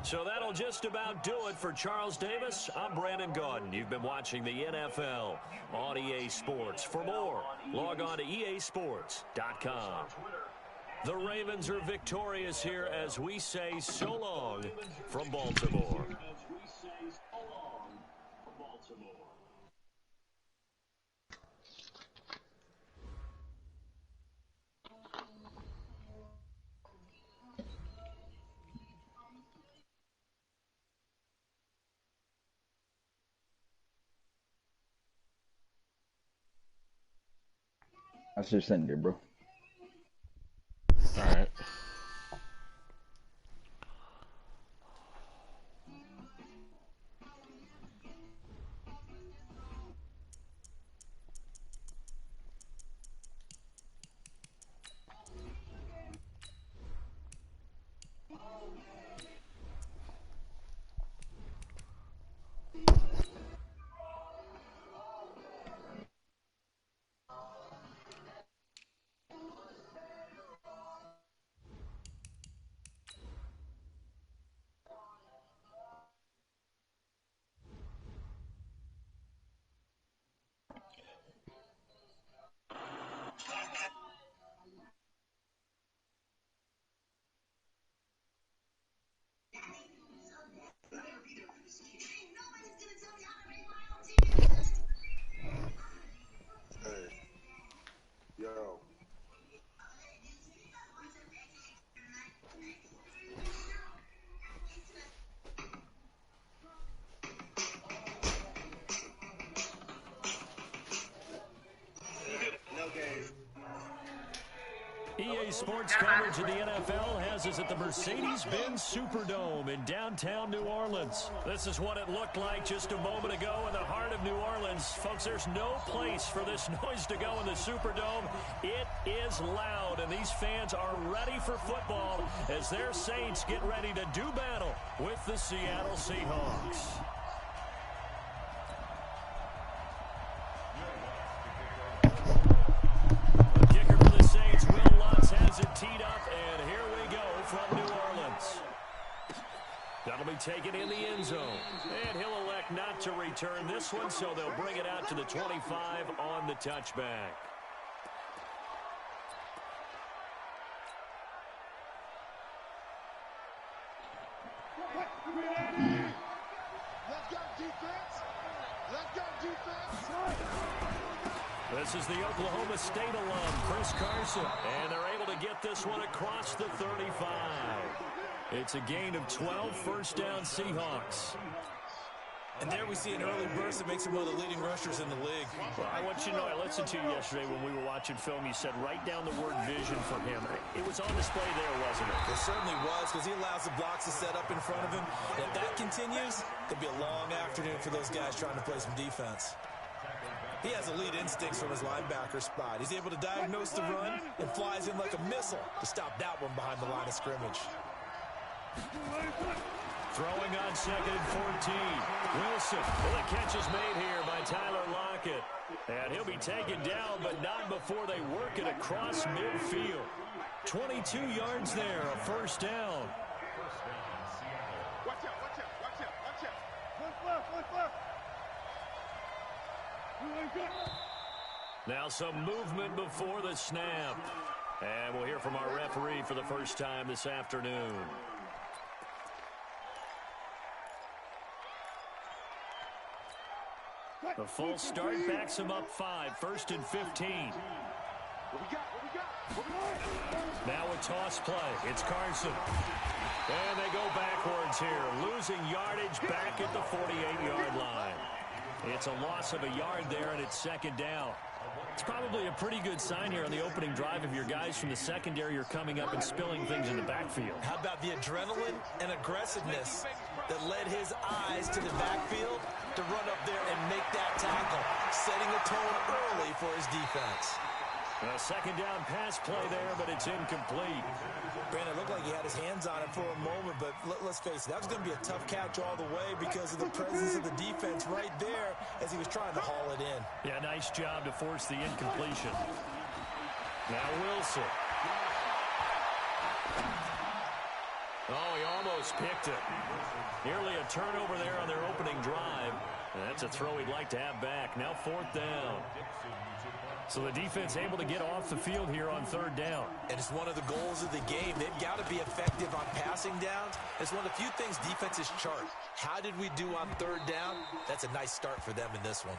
Speaker 1: So that'll just about do it for Charles Davis. I'm Brandon Gaudin. You've been watching the NFL on EA Sports. For more, log on to easports.com. The Ravens are victorious here as we say so long from Baltimore.
Speaker 4: I should send it, bro.
Speaker 5: All right.
Speaker 2: Yo. No games.
Speaker 1: EA Sports coverage of the NFL has us at the Mercedes-Benz Superdome in downtown New Orleans. This is what it looked like just a moment ago in the heart of New Orleans. Folks, there's no place for this noise to go in the Superdome. It is loud, and these fans are ready for football as their Saints get ready to do battle with the Seattle Seahawks. Has it teed up, and here we go from New Orleans. That'll be taken in the end zone. And he'll elect not to return this one, so they'll bring it out to the 25 on the touchback.
Speaker 2: Let's go, defense. Let's go, defense.
Speaker 1: This is the Oklahoma State alum, Chris Carson, and they're able to get this one across the 35. It's a gain of 12, first down Seahawks.
Speaker 3: And there we see an early burst that makes him one of the leading rushers in the league.
Speaker 1: Well, I want you to know, I listened to you yesterday when we were watching film. You said write down the word vision for him. It was on display there, wasn't it?
Speaker 3: It certainly was, because he allows the blocks to set up in front of him. And if that continues, it'll be a long afternoon for those guys trying to play some defense. He has elite instincts from his linebacker spot. He's able to diagnose the run and flies in like a missile to stop that one behind the line of scrimmage.
Speaker 1: Throwing on second and 14. Wilson. Well, the catch is made here by Tyler Lockett. And he'll be taken down, but not before they work it across midfield. 22 yards there, a first down.
Speaker 2: Watch out, watch out, watch out, watch out. Look left, look left.
Speaker 1: Now some movement before the snap. And we'll hear from our referee for the first time this afternoon. The false start backs him up 5, first and 15. Now a toss play. It's Carson. And they go backwards here, losing yardage back at the 48-yard line. It's a loss of a yard there, and it's second down. It's probably a pretty good sign here on the opening drive of your guys from the secondary are coming up and spilling things in the backfield.
Speaker 3: How about the adrenaline and aggressiveness that led his eyes to the backfield to run up there and make that tackle, setting a tone early for his defense.
Speaker 1: A second down pass play there, but it's incomplete.
Speaker 3: Brandon, it looked like he had his hands on it for a moment, but let's face it, that was going to be a tough catch all the way because of the presence of the defense right there as he was trying to haul it in.
Speaker 1: Yeah, nice job to force the incompletion. Now Wilson. Oh, he almost picked it. Nearly a turnover there on their opening drive. And that's a throw he'd like to have back. Now fourth down. So the defense able to get off the field here on third down.
Speaker 3: And it's one of the goals of the game. They've got to be effective on passing downs. It's one of the few things defenses chart. How did we do on third down? That's a nice start for them in this one.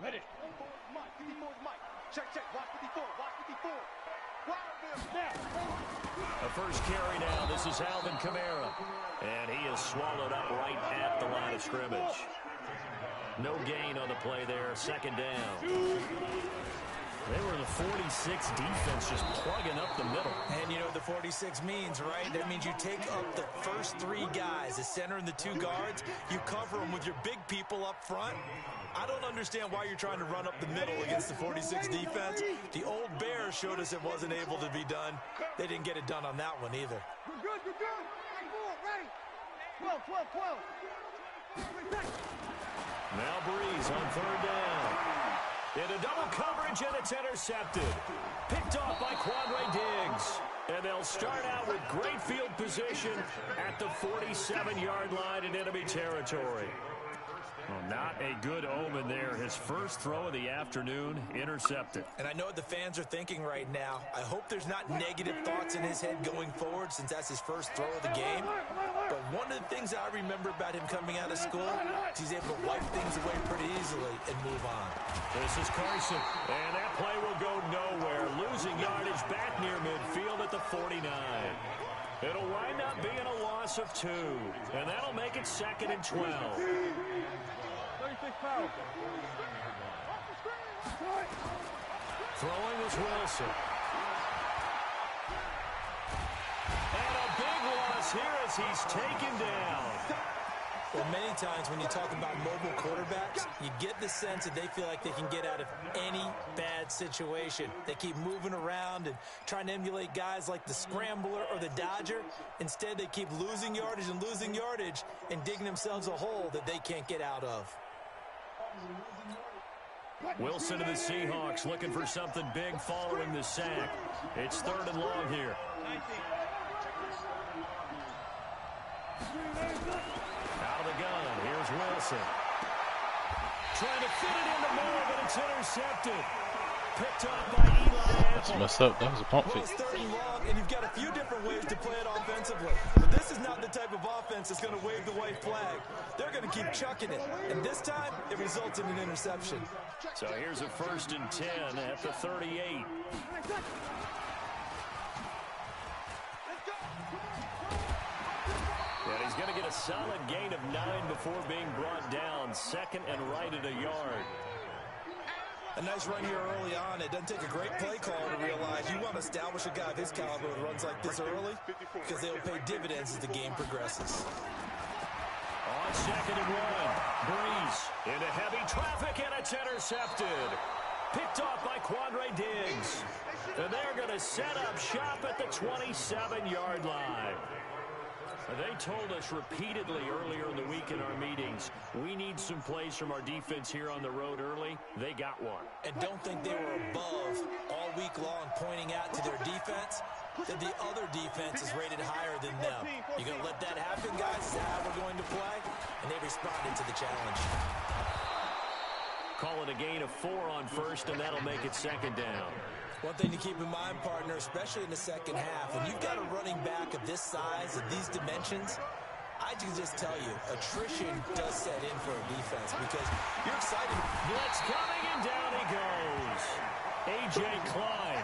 Speaker 2: Ready. Mike. 54's Mike. Check. Watch 54. Watch 54.
Speaker 1: A first carry now. This is Alvin Kamara. And he is swallowed up right at the line of scrimmage. No gain on the play there. Second down. They were the 46 defense just plugging up the middle.
Speaker 3: And you know what the 46 means, right? That means you take up the first three guys, the center and the two guards. You cover them with your big people up front. I don't understand why you're trying to run up the middle against the 46 defense. The old Bears showed us it wasn't able to be done. They didn't get it done on that one either.
Speaker 2: You're good. Ready. 12.
Speaker 1: Now Breeze on third down. Into double coverage, and it's intercepted. Picked off by Quandre Diggs. And they'll start out with great field position at the 47-yard line in enemy territory. Well, not a good omen there. His first throw of the afternoon, intercepted.
Speaker 3: And I know what the fans are thinking right now. I hope there's not negative thoughts in his head going forward since that's his first throw of the game. But one of the things I remember about him coming out of school is he's able to wipe things away pretty easily and move on.
Speaker 1: This is Carson, and that play will go nowhere. Losing yardage back near midfield at the 49. It'll wind up being a loss of 2, and that'll make it 2nd and 12.
Speaker 2: 36 power.
Speaker 1: Throwing is Wilson. And a big loss here as he's taken down.
Speaker 3: Well, many times when you talk about mobile quarterbacks, you get the sense that they feel like they can get out of any bad situation. They keep moving around and trying to emulate guys like the Scrambler or the Dodger. Instead, they keep losing yardage and digging themselves a hole that they can't get out of.
Speaker 1: Wilson to the Seahawks looking for something big following the sack. It's 3rd and long here. Out of the gun, here's Wilson. Trying to fit it into more, but it's intercepted. Picked up by Eli.
Speaker 5: That's messed up. That was a pump fake.
Speaker 3: Well, it's 3rd and long, and you've got a few different ways to play it offensively. But this is not the type of offense that's going to wave the white flag. They're going to keep chucking it. And this time, it results in an interception.
Speaker 1: So here's a 1st and 10 at the 38. And he's going to get a solid gain of 9 before being brought down. 2nd and right at a yard.
Speaker 3: A nice run here early on. It doesn't take a great play caller to realize you want to establish a guy of his caliber who runs like this early because they'll pay dividends as the game progresses.
Speaker 1: On 2nd and 1, Breeze into heavy traffic, and it's intercepted. Picked off by Quandre Diggs. And they're going to set up shop at the 27-yard line. They told us repeatedly earlier in the week in our meetings, we need some plays from our defense here on the road early. They got one.
Speaker 3: And don't think they were above all week long pointing out to their defense that the other defense is rated higher than them. You're going to let that happen, guys? Is that how we're going to play? And they responded to the challenge.
Speaker 1: Call it a gain of 4 on 1st, and that'll make it 2nd down.
Speaker 3: One thing to keep in mind, partner, especially in the second half, when you've got a running back of this size, of these dimensions, I can just tell you, attrition does set in for a defense because you're excited.
Speaker 1: Blitz coming, and down he goes. A.J. A.J. Klein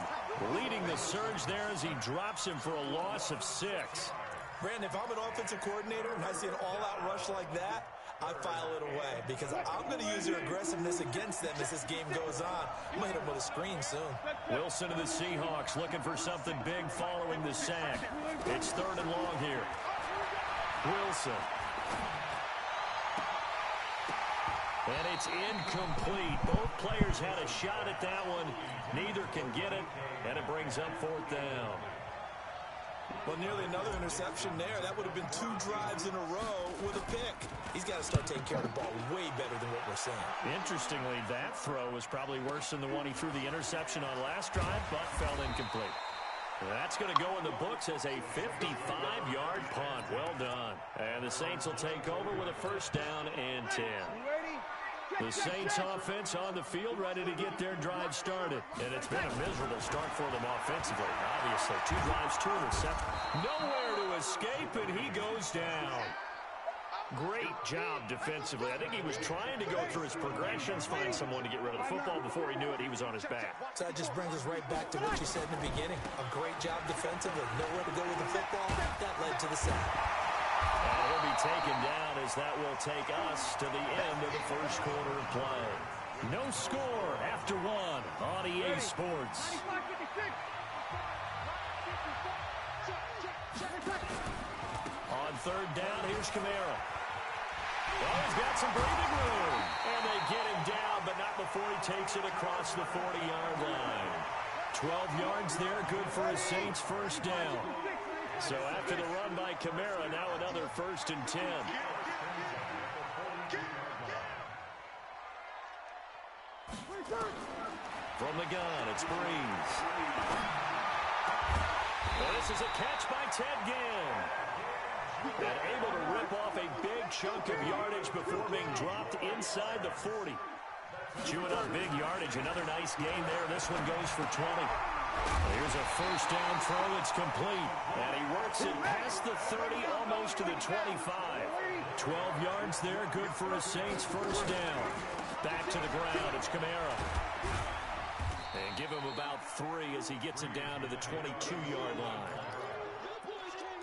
Speaker 1: leading the surge there as he drops him for a loss of 6.
Speaker 3: Brandon, if I'm an offensive coordinator and I see an all-out rush like that, I file it away because I'm going to use their aggressiveness against them as this game goes on. I'm going to hit them with a screen soon.
Speaker 1: Wilson of the Seahawks looking for something big following the sack. It's 3rd and long here. Wilson. And it's incomplete. Both players had a shot at that one. Neither can get it, and it brings up 4th down.
Speaker 3: Well, nearly another interception there. That would have been 2 drives in a row with a pick. He's got to start taking care of the ball way better than what we're seeing.
Speaker 1: Interestingly, that throw was probably worse than the one he threw the interception on last drive, but fell incomplete. That's going to go in the books as a 55-yard punt. Well done. And the Saints will take over with a 1st down and 10. The Saints offense on the field ready to get their drive started. And it's been a miserable start for them offensively. Obviously, 2 drives, 2 interceptions. Nowhere to escape, and he goes down. Great job defensively. I think he was trying to go through his progressions, find someone to get rid of the football. Before he knew it, he was on his back.
Speaker 3: So that just brings us right back to what you said in the beginning. A great job defensively. Nowhere to go with the football. That led to the sack.
Speaker 1: And he'll be taken down as that will take us to the end of the 1st quarter of play. No score after 1 on EA Sports. On 3rd down, here's Kamara. Well, he's got some breathing room. And they get him down, but not before he takes it across the 40-yard line. 12 yards there, good for a Saints 1st down. So after the run by Kamara, now another 1st and 10. From the gun, it's Breeze. Well, this is a catch by Ted Ginn. And able to rip off a big chunk of yardage before being dropped inside the 40. Chewing up big yardage. Another nice gain there. This one goes for 20. Here's a 1st down throw. It's complete. And he works it past the 30, almost to the 25. 12 yards there. Good for a Saints 1st down. Back to the ground. It's Kamara. And give him about 3 as he gets it down to the 22-yard line.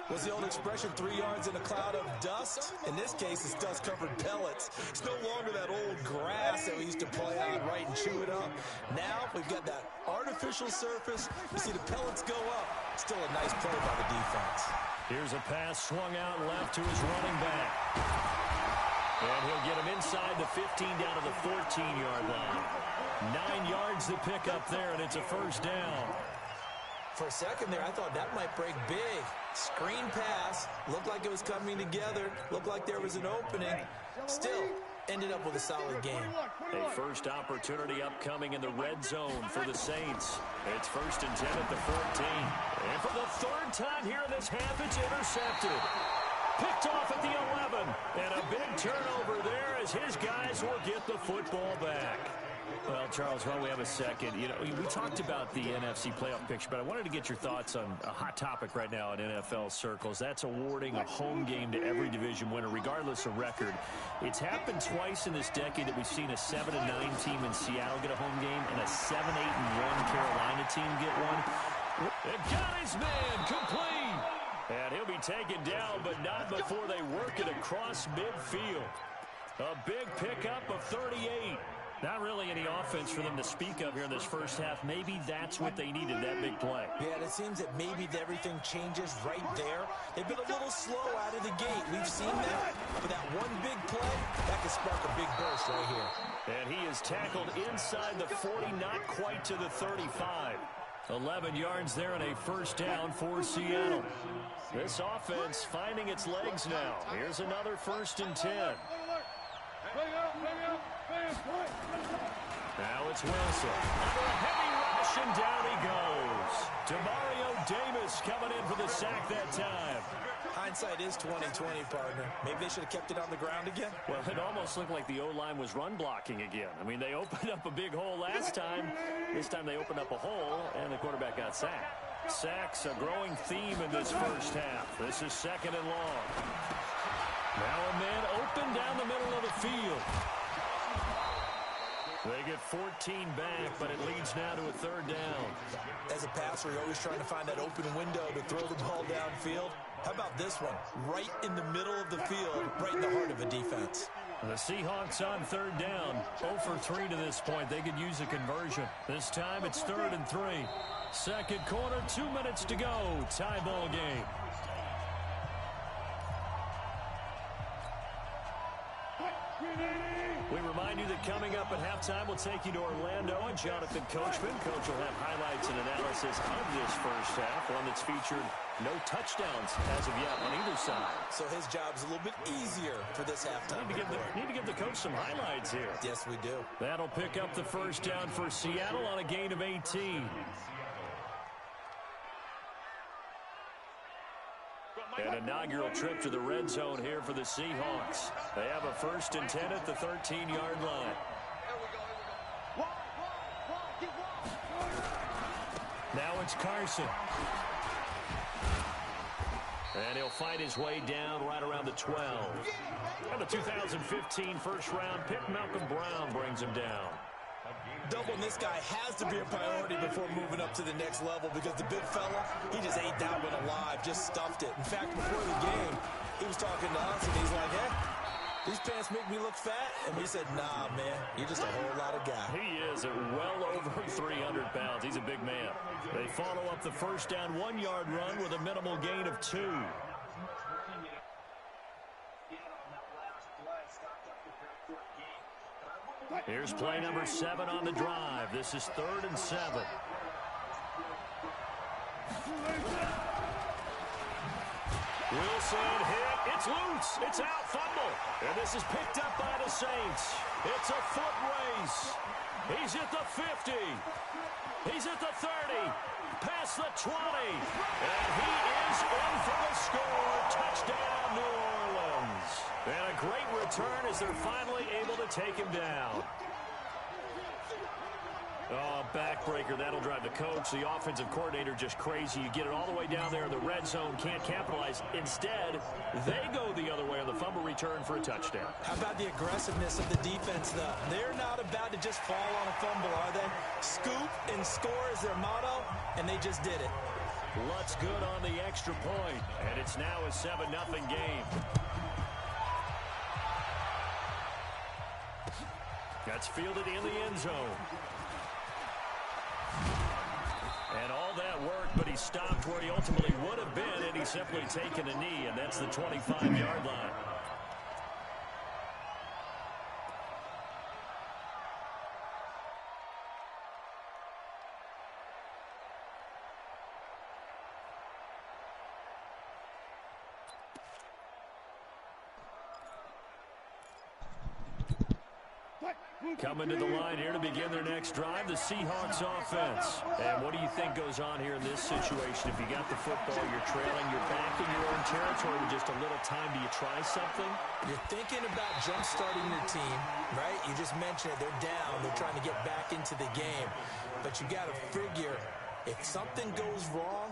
Speaker 3: What's the old expression, 3 yards in a cloud of dust? In this case, it's dust-covered pellets. It's no longer that old grass that we used to play on, right, and chew it up. Now we've got that artificial surface. You see the pellets go up. Still a nice play by the defense.
Speaker 1: Up. Here's a pass swung out left to his running back. And he'll get him inside the 15 down to the 14-yard line. 9 yards to pick up there, and it's a 1st down.
Speaker 3: For a second there, I thought that might break big. Screen pass. Looked like it was coming together. Looked like there was an opening. Still, ended up with a solid game.
Speaker 1: A first opportunity upcoming in the red zone for the Saints. It's 1st and 10 at the 14. And for the 3rd time here in this half, it's intercepted. Picked off at the 11. And a big turnover there as his guys will get the football back. Well, Charles, while we have a second, you know, we talked about the NFC playoff picture, but I wanted to get your thoughts on a hot topic right now in NFL circles. That's awarding a home game to every division winner, regardless of record. It's happened twice in this decade that we've seen a 7-9 team in Seattle get a home game and a 7-8-1 Carolina team get one. It got his man complete. And he'll be taken down, but not before they work it across midfield. A big pickup of 38. Not really any offense for them to speak of here in this first half. Maybe that's what they needed, that big play.
Speaker 3: Yeah, it seems that maybe everything changes right there. They've been a little slow out of the gate. We've seen that. But that one big play, that could spark a big burst right here.
Speaker 1: And he is tackled inside the 40, not quite to the 35. 11 yards there and a 1st down for Seattle. This offense finding its legs now. Here's another 1st and 10. Now it's Wilson. Under a heavy rush, and down he goes. Demario Davis coming in for the sack that time.
Speaker 3: Hindsight is 20/20, partner. Maybe they should have kept it on the ground again.
Speaker 1: Well, it almost looked like the O-line was run blocking again. I mean, they opened up a big hole last time. This time they opened up a hole, and the quarterback got sacked. Sacks, a growing theme in this first half. This is 2nd and long. Now a man open down the middle of the field. They get 14 back, but it leads now to a third down.
Speaker 3: As a passer, you're always trying to find that open window to throw the ball downfield. How about this one? Right in the middle of the field, right in the heart of a defense.
Speaker 1: The Seahawks on third down. 0 for 3 to this point. They could use a conversion. This time it's 3rd and 3. Second quarter, 2 minutes to go. Tie ball game. We remind you that coming up at halftime, we'll take you to Orlando and Jonathan Coachman. Coach will have highlights and analysis of this first half, one that's featured no touchdowns as of yet on either side.
Speaker 3: So his job's a little bit easier for this halftime.
Speaker 1: Need to give the coach some highlights here.
Speaker 3: Yes, we do.
Speaker 1: That'll pick up the first down for Seattle on a gain of 18. An inaugural trip to the red zone here for the Seahawks. They have a 1st and 10 at the 13-yard line. Now it's Carson. And he'll fight his way down right around the 12. And the 2015 first-round pick, Malcolm Brown, brings him down.
Speaker 3: Doubling this guy has to be a priority before moving up to the next level because the big fella, he just ate that one alive, just stuffed it. In fact, before the game, he was talking to us, and he's like, hey, these pants make me look fat? And we said, nah, man, you're just a whole lot of guy.
Speaker 1: He is at well over 300 pounds. He's a big man. They follow up the first down 1-yard run with a minimal gain of 2. Here's play number 7 on the drive. This is 3rd and 7. Wilson hit. It's loose. It's out. Fumble. And this is picked up by the Saints. It's a foot race. He's at the 50. He's at the 30. Past the 20. And he is in for the score. Touchdown, New Orleans. And a great return as they're finally able to take him down. Oh, backbreaker. That'll drive the coach, the offensive coordinator, just crazy. You get it all the way down there in the red zone, can't capitalize. Instead, they go the other way on the fumble return for a touchdown.
Speaker 3: How about the aggressiveness of the defense, though? They're not about to just fall on a fumble, are they? Scoop and score is their motto, and they just did it.
Speaker 1: Lutz good on the extra point, and it's now a 7-0 game. That's fielded in the end zone. And all that work, but he stopped where he ultimately would have been, and he's simply taken a knee, and that's the 25-yard line. Coming to the line here to begin their next drive, the Seahawks offense. And what do you think goes on here in this situation? If you got the football, you're trailing, you're back in your own territory with just a little time, do you try something?
Speaker 3: You're thinking about jump-starting your team, right? You just mentioned it. They're down. They're trying to get back into the game. But you got to figure, if something goes wrong,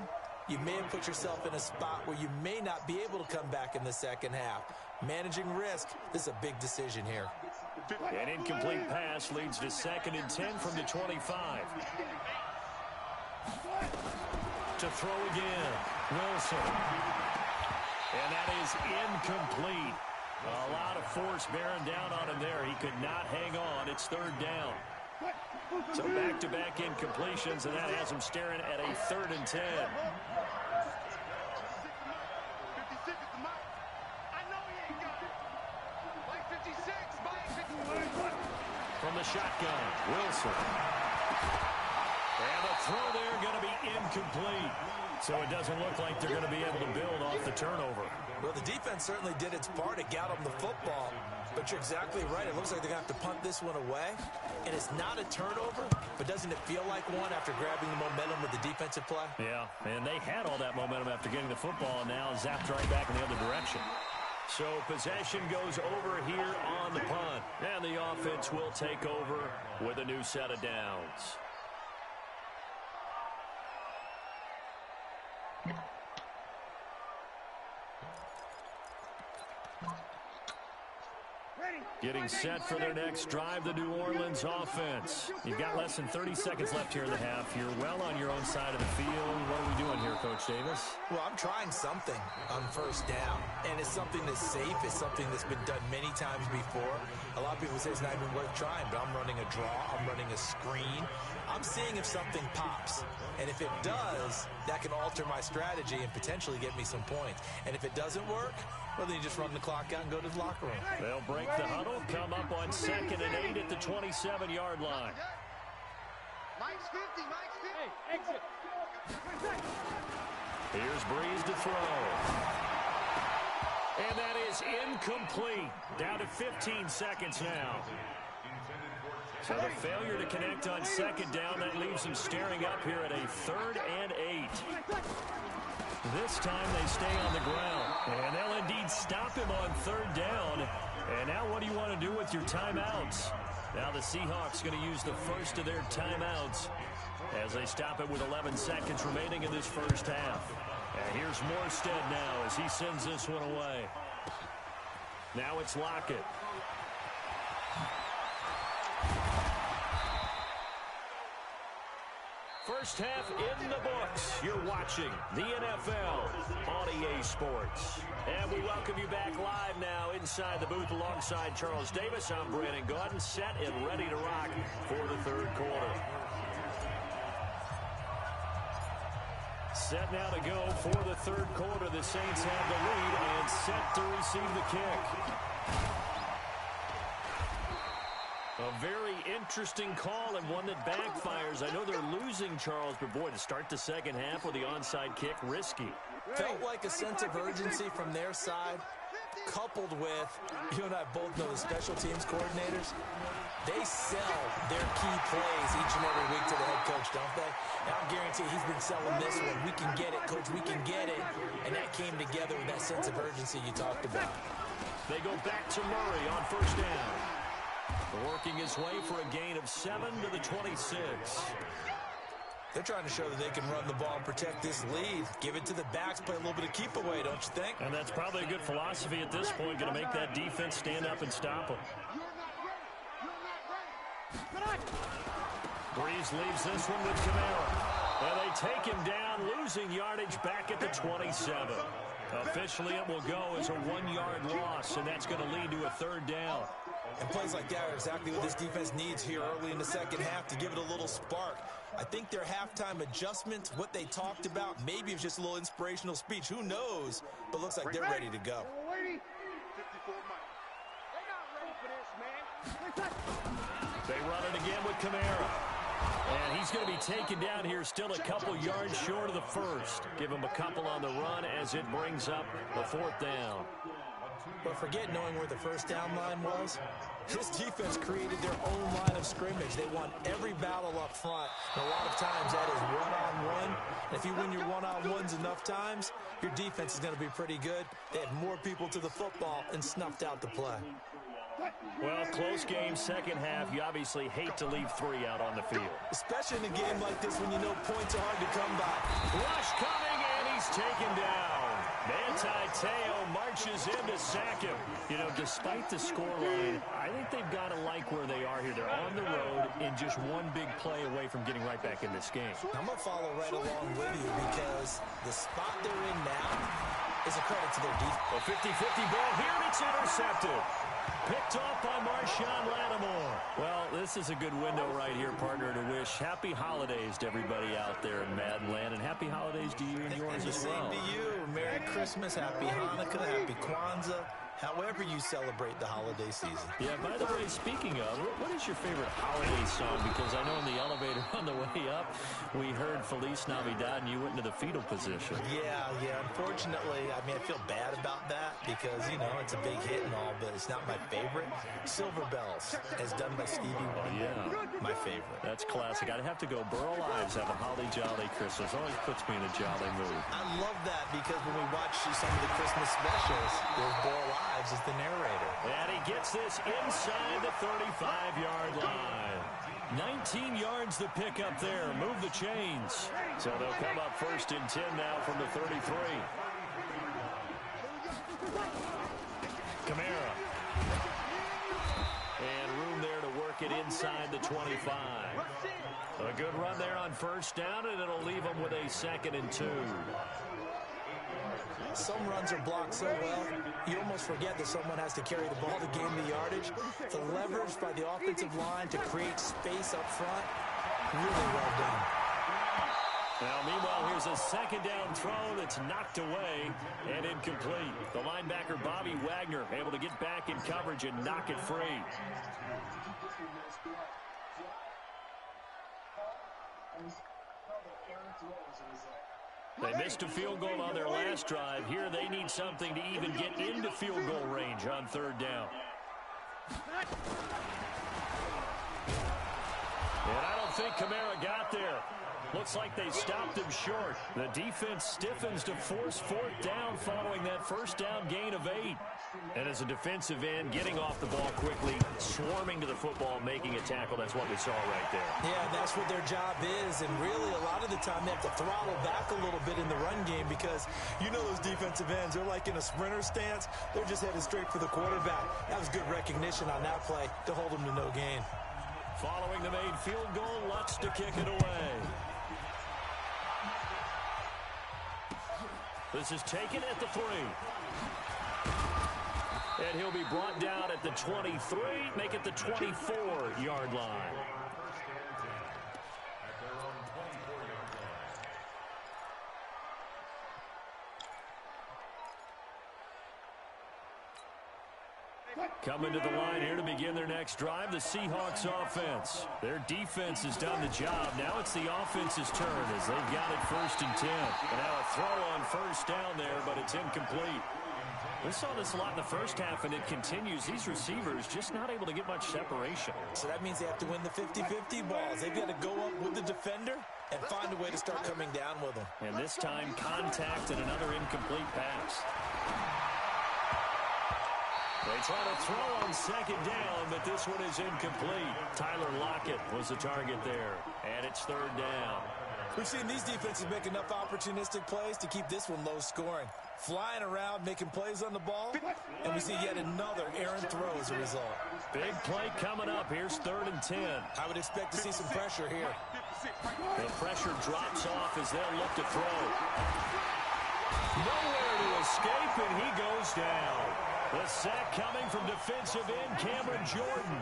Speaker 3: you may have put yourself in a spot where you may not be able to come back in the second half. Managing risk, this is a big decision here.
Speaker 1: An incomplete pass leads to 2nd and 10 from the 25. To throw again, Wilson. And that is incomplete. A lot of force bearing down on him there. He could not hang on. It's 3rd down. So back-to-back incompletions, and that has him staring at a 3rd and 10. From the shotgun, Wilson. And the throw there going to be incomplete. So it doesn't look like they're going to be able to build off the turnover.
Speaker 3: Well, the defense certainly did its part to get them the football. But you're exactly right. It looks like they're going to have to punt this one away. And it's not a turnover, but doesn't it feel like one after grabbing the momentum with the defensive play?
Speaker 1: Yeah, and they had all that momentum after getting the football, and now zapped right back in the other direction. So possession goes over here on the punt. And the offense will take over with a new set of downs. Getting set for their next drive, the New Orleans offense. You've got less than 30 seconds left here in the half. You're well on your own side of the field. What are we doing here, Coach Davis?
Speaker 3: Well, I'm trying something on first down, and it's something that's safe. It's something that's been done many times before. A lot of people say it's not even worth trying, but I'm running a draw. I'm running a screen. I'm seeing if something pops, and if it does, that can alter my strategy and potentially get me some points. And if it doesn't work, well, then you just run the clock out and go to the locker room.
Speaker 1: They'll break the huddle, come up on 2nd and 8 at the 27-yard line.
Speaker 2: Mike's 50, Mike's 50. Hey, exit.
Speaker 1: Here's Breeze to throw. And that is incomplete. Down to 15 seconds now. So the failure to connect on 2nd down, that leaves them staring up here at a 3rd and 8. This time they stay on the ground. And they'll indeed stop him on 3rd down. And now what do you want to do with your timeouts? Now the Seahawks going to use the first of their timeouts as they stop it with 11 seconds remaining in this first half. And here's Morstead now as he sends this one away. Now it's Lockett. First half in the books. You're watching the NFL on EA Sports. And we welcome you back live now inside the booth alongside Charles Davis. I'm Brandon Gaudin, set and ready to rock for the 3rd quarter. Set now to go for the 3rd quarter. The Saints have the lead and set to receive the kick. A very interesting call and one that backfires. I know they're losing, Charles, but boy, to start the 2nd half with the onside kick, risky.
Speaker 3: Felt like a sense of urgency from their side, coupled with, you and I both know the special teams coordinators, they sell their key plays each and every week to the head coach, don't they? And I guarantee he's been selling this one. We can get it, coach, we can get it. And that came together with that sense of urgency you talked about.
Speaker 1: They go back to Murray on 1st down. Working his way for a gain of 7 to the 26.
Speaker 3: They're trying to show that they can run the ball and protect this lead. Give it to the backs, play a little bit of keep away, don't you think?
Speaker 1: And that's probably a good philosophy at this point. Going to make that defense stand up and stop them. Breeze leaves this one with Kamara. And they take him down, losing yardage back at the 27. Officially, it will go as a 1-yard loss, and that's going to lead to a 3rd down.
Speaker 3: And plays like that are exactly what this defense needs here early in the 2nd half to give it a little spark. I think their halftime adjustment, what they talked about, maybe it's just a little inspirational speech. Who knows? But looks like they're ready to go.
Speaker 1: They run it again with Kamara. And he's going to be taken down here still a couple yards short of the 1st. Give him a couple on the run as it brings up the 4th down.
Speaker 3: But forget knowing where the 1st down line was. This defense created their own line of scrimmage. They won every battle up front. And a lot of times that is one-on-one. And if you win your one-on-ones enough times, your defense is going to be pretty good. They had more people to the football and snuffed out the play.
Speaker 1: Well, close game, 2nd half. You obviously hate to leave 3 out on the field.
Speaker 3: Especially in a game like this when you know points are hard to come by.
Speaker 1: Rush coming, and he's taken down. Manti-Te'o marches in to sack him. You know, despite the scoreline, I think they've got to like where they are here. They're on the road and just one big play away from getting right back in this game.
Speaker 3: I'm going to follow right along with you because the spot they're in now is a credit to their defense.
Speaker 1: A 50-50 ball here, and it's intercepted. Picked off by Marshawn Lattimore. Well, this is a good window right here, partner, to wish happy holidays to everybody out there in Madden Land, and happy holidays to you and yours as well.
Speaker 3: Same to you. Merry Christmas, Happy Hanukkah, Happy Kwanzaa, however you celebrate the holiday season.
Speaker 1: Yeah, by the way, speaking of, what is your favorite holiday song? Because I know in the elevator on the way up, we heard Feliz Navidad, and you went into the fetal position.
Speaker 3: Yeah. Unfortunately, I mean, I feel bad about that because, you know, it's a big hit and all, but it's not my favorite. Silver Bells, as done by Stevie Wonder.
Speaker 1: Yeah.
Speaker 3: My favorite.
Speaker 1: That's classic. I'd have to go Burl Ives, have a holly jolly Christmas. Always puts me in a jolly mood.
Speaker 3: I love that because when we watch some of the Christmas specials, there's Burl Ives as the narrator.
Speaker 1: And he gets this inside the 35-yard line. 19 yards the pick up there. Move the chains. So they'll come up 1st and 10 now from the 33. Kamara. 25. A good run there on first down, and it'll leave them with a 2nd and 2.
Speaker 3: Some runs are blocked so well, you almost forget that someone has to carry the ball to gain the yardage. The leverage by the offensive line to create space up front, really well done.
Speaker 1: Now, meanwhile, here's a 2nd down throw that's knocked away and incomplete. The linebacker, Bobby Wagner, able to get back in coverage and knock it free. They missed a field goal on their last drive. Here they need something to even get into field goal range on 3rd down. And I don't think Kamara got there. Looks like they stopped him short. The defense stiffens to force 4th down following that first down gain of 8. And as a defensive end, getting off the ball quickly, swarming to the football, making a tackle, that's what we saw right there.
Speaker 3: Yeah, that's what their job is. And really, a lot of the time, they have to throttle back a little bit in the run game because you know those defensive ends, they're like in a sprinter stance. They're just headed straight for the quarterback. That was good recognition on that play to hold them to no gain.
Speaker 1: Following the made field goal, Lutz to kick it away. This is taken at the 3. And he'll be brought down at the 23, make it the 24-yard line. Coming to the line here to begin their next drive, the Seahawks offense. Their defense has done the job. Now it's the offense's turn as they've got it 1st and 10. And now a throw on first down there, but it's incomplete. We saw this a lot in the first half, and it continues. These receivers just not able to get much separation.
Speaker 3: So that means they have to win the 50-50 balls. They've got to go up with the defender and find a way to start coming down with them.
Speaker 1: And this time, contact and another incomplete pass. They try to throw on 2nd down, but this one is incomplete. Tyler Lockett was the target there, and it's 3rd down.
Speaker 3: We've seen these defenses make enough opportunistic plays to keep this one low scoring. Flying around, making plays on the ball, and we see yet another errant throw as a result.
Speaker 1: Big play coming up. Here's 3rd and 10.
Speaker 3: I would expect to see some pressure here.
Speaker 1: The pressure drops off as they'll look to throw. Nowhere to escape, and he goes down. The sack coming from defensive end Cameron Jordan.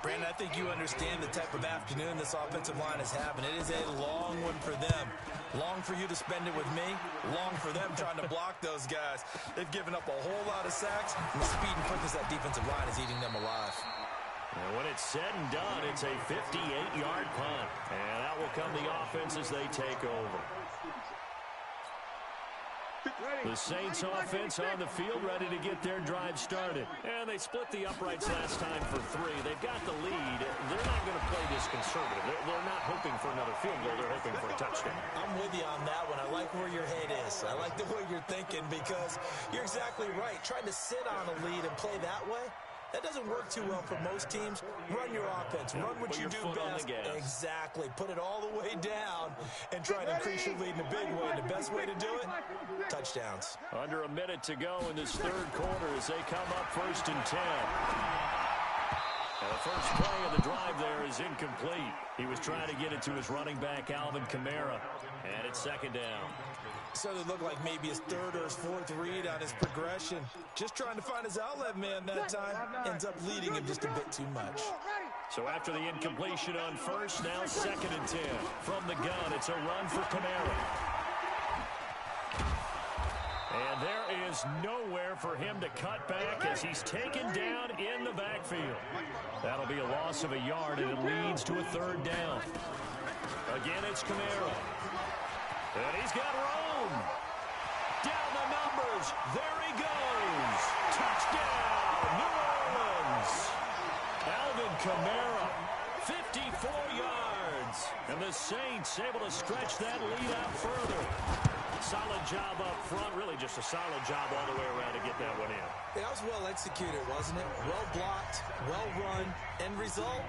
Speaker 3: Brandon, I think you understand the type of afternoon this offensive line is having. It is a long one for them. Long for you to spend it with me. Long for them trying to block those guys. They've given up a whole lot of sacks, and the speed and quickness of that defensive line is eating them alive.
Speaker 1: And when it's said and done, it's a 58-yard punt. And out will come the offense as they take over. The Saints offense on the field ready to get their drive started. And they split the uprights last time for 3. They've got the lead. They're not going to play this conservative. They're not hoping for another field goal. They're hoping for a touchdown.
Speaker 3: I'm with you on that one. I like where your head is. I like the way you're thinking because you're exactly right. Trying to sit on a lead and play that way, that doesn't work too well for most teams. Run your offense. Run what you do best. Exactly. Put it all the way down and try to increase your lead in a big way. And the best way to do it, touchdowns.
Speaker 1: Under a minute to go in this 3rd quarter as they come up 1st and 10. And the first play of the drive there is incomplete. He was trying to get it to his running back, Alvin Kamara. And it's 2nd down.
Speaker 3: So it looked like maybe his 3rd or his 4th read on his progression. Just trying to find his outlet man that time. Ends up leading him just a bit too much.
Speaker 1: So after the incompletion on first, now 2nd and 10. From the gun, it's a run for Kamara. And there is nowhere for him to cut back as he's taken down in the backfield. That'll be a loss of a yard, and it leads to a 3rd down. Again, it's Kamara. And he's got room. Down the numbers. There he goes. Touchdown, New Orleans. Alvin Kamara, 54 yards. And the Saints able to stretch that lead out further. Solid job up front. Really just a solid job all the way around to get that one in.
Speaker 3: That was well executed, wasn't it? Well blocked, well run. End result,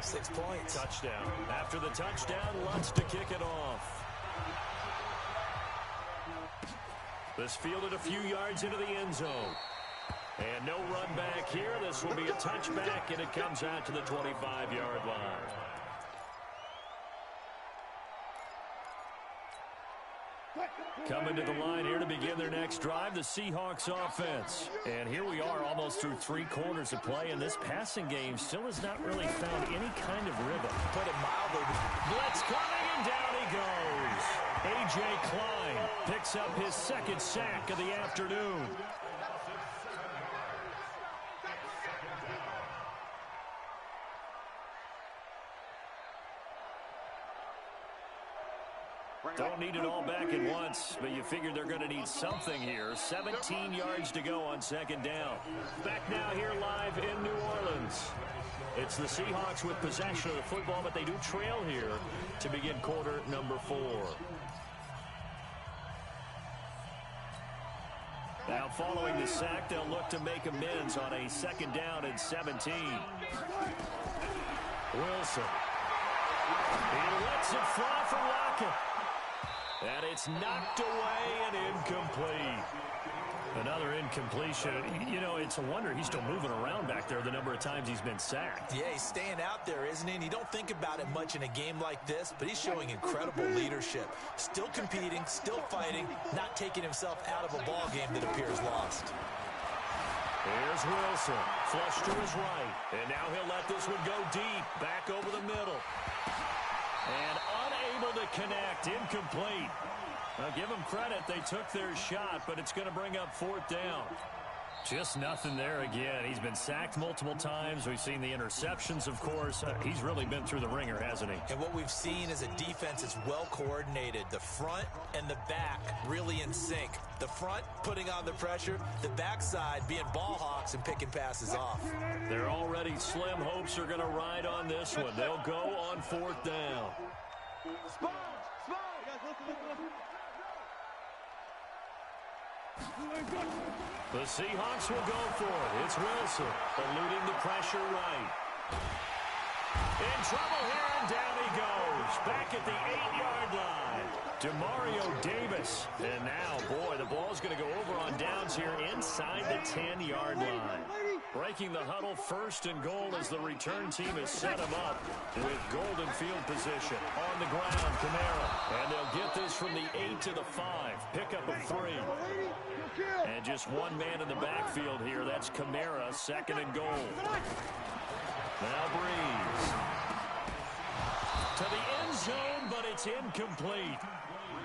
Speaker 3: 6 points.
Speaker 1: Touchdown. After the touchdown, Lutz to kick it off. This fielded a few yards into the end zone. And no run back here. This will be a touchback, and it comes out to the 25-yard line. Coming to the line here to begin their next drive, the Seahawks offense. And here we are almost through 3 quarters of play, and this passing game still has not really found any kind of rhythm.
Speaker 3: Put it mildly.
Speaker 1: Blitz coming, and down he goes. A.J. Klein picks up his 2nd sack of the afternoon. Don't need it all back at once, but you figure they're going to need something here. 17 yards to go on 2nd down. Back now here live in New Orleans. It's the Seahawks with possession of the football, but they do trail here to begin quarter number 4. Now following the sack, they'll look to make amends on a 2nd down and 17. Wilson. He lets it fly from Lockett. And it's knocked away and incomplete. Another incompletion. You know, it's a wonder he's still moving around back there the number of times he's been sacked.
Speaker 3: Yeah, he's staying out there, isn't he? And you don't think about it much in a game like this, but he's showing incredible leadership. Still competing, still fighting, not taking himself out of a ball game that appears lost.
Speaker 1: Here's Wilson, flush to his right. And now he'll let this one go deep, back over the middle. And unable to connect, incomplete. Now give them credit, they took their shot, but it's going to bring up 4th down. Just nothing there again. He's been sacked multiple times. We've seen the interceptions, of course. He's really been through the ringer, hasn't he?
Speaker 3: And what we've seen is a defense that's well coordinated. The front and the back really in sync. The front putting on the pressure, the backside being ball hawks and picking passes off.
Speaker 1: Their already slim hopes are going to ride on this one. They'll go on 4th down. The Seahawks will go for it. It's Wilson eluding the pressure right. In trouble here, and down he goes. Back at the 8-yard line. DeMario Davis. And now, boy, the ball's going to go over on downs here inside the 10-yard line. Breaking the huddle, 1st and goal as the return team has set him up with golden field position. On the ground, Kamara. And they'll get this from the 8 to the 5. Pickup of 3. And just one man in the backfield here. That's Kamara, 2nd and goal. Now Breeze. To the end zone, but it's incomplete.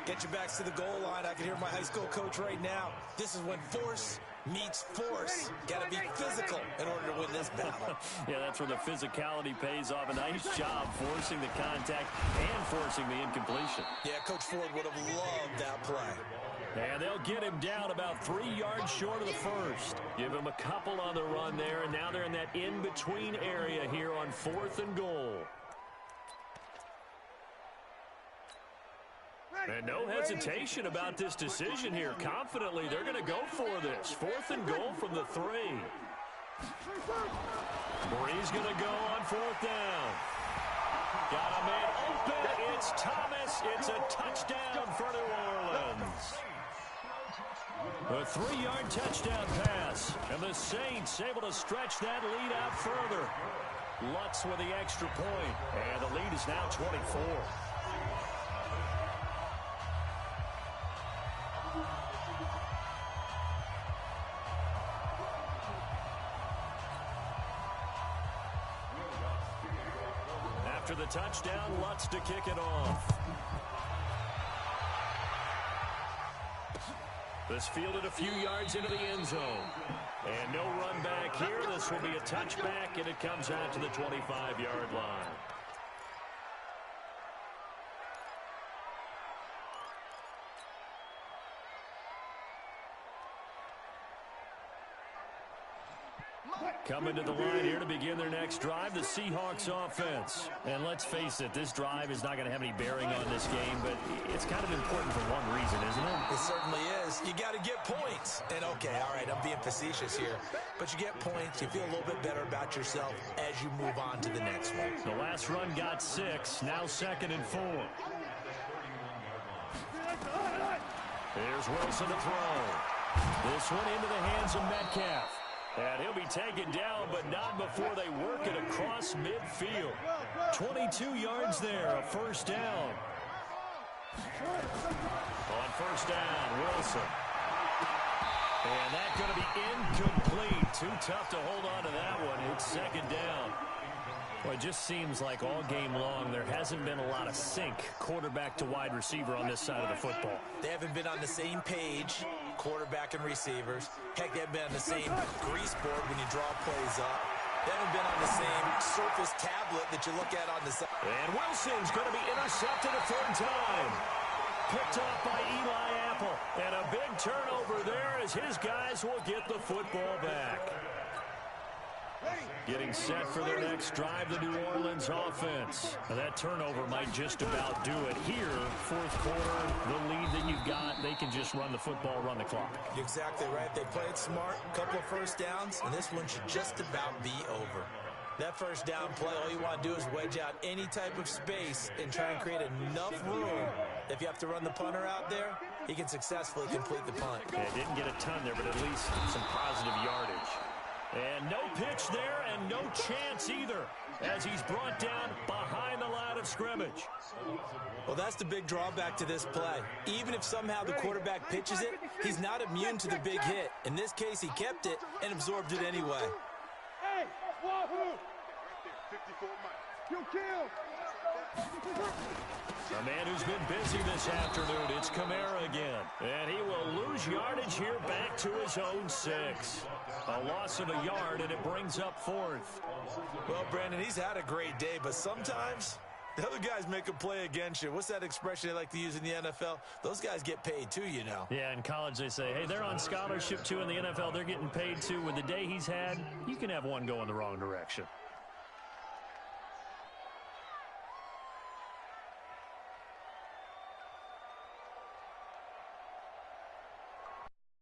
Speaker 3: Get your backs to the goal line. I can hear my high school coach right now. This is when force meets force. Got to be physical in order to win this battle.
Speaker 1: Yeah, that's where the physicality pays off. A nice job forcing the contact and forcing the incompletion.
Speaker 3: Yeah, Coach Ford would have loved that play.
Speaker 1: And they'll get him down about 3 yards short of the 1st. Give him a couple on the run there, and now they're in that in-between area here on 4th and goal. And no hesitation about this decision here. Confidently, they're going to go for this. 4th and goal from the 3. Bree's going to go on 4th down. Got a man open. It's Thomas. It's a touchdown for New Orleans. A 3-yard touchdown pass. And the Saints able to stretch that lead out further. Lutz with the extra point. And the lead is now 24. After the touchdown, Lutz to kick it off. This fielded a few yards into the end zone. And no run back here. This will be a touchback, and it comes out to the 25-yard line. Coming to the line here to begin their next drive, the Seahawks offense. And let's face it, this drive is not going to have any bearing on this game, but it's kind of important for one reason, isn't it?
Speaker 3: It certainly is. You got to get points. And okay, all right, I'm being facetious here, but you get points, you feel a little bit better about yourself as you move on to the next one.
Speaker 1: The last run got 6, now 2nd and 4. Here's Wilson to throw. This one into the hands of Metcalf. And he'll be taken down, but not before they work it across midfield. 22 yards there, a first down. On first down, Wilson. And that's going to be incomplete. Too tough to hold on to that one. It's second down. Well, it just seems like all game long there hasn't been a lot of sync quarterback to wide receiver on this side of the football.
Speaker 3: They haven't been on the same page, quarterback and receivers. Heck, they haven't been on the same grease board when you draw plays up. They haven't been on the same Surface tablet that you look at on the side.
Speaker 1: And Wilson's going to be intercepted a third time. Picked off by Eli Apple. And a big turnover there as his guys will get the football back. Getting set for their next drive, the New Orleans offense. Now that turnover might just about do it here. Fourth quarter, the lead that you've got, they can just run the football, run the clock.
Speaker 3: You're exactly right. They play it smart, couple of first downs, and this one should just about be over. That first down play, all you want to do is wedge out any type of space and try and create enough room. If you have to run the punter out there, he can successfully complete the punt.
Speaker 1: Yeah, didn't get a ton there, but at least some positive yardage. And no pitch there and no chance either as he's brought down behind the line of scrimmage.
Speaker 3: Well, that's the big drawback to this play. Even if somehow the quarterback pitches it, he's not immune to the big hit. In this case, he kept it and absorbed it anyway.
Speaker 2: Hey, wahoo! 54 miles. You kill!
Speaker 1: A man who's been busy this afternoon, it's Kamara again. And he will lose yardage here back to his own 6. A loss of a yard, and it brings up fourth.
Speaker 3: Well, Brandon, he's had a great day, but sometimes the other guys make a play against you. What's that expression they like to use in the NFL? Those guys get paid too, you know.
Speaker 1: Yeah, in college they say, hey, they're on scholarship too. In the NFL, they're getting paid too. With the day he's had, you can have one going the wrong direction.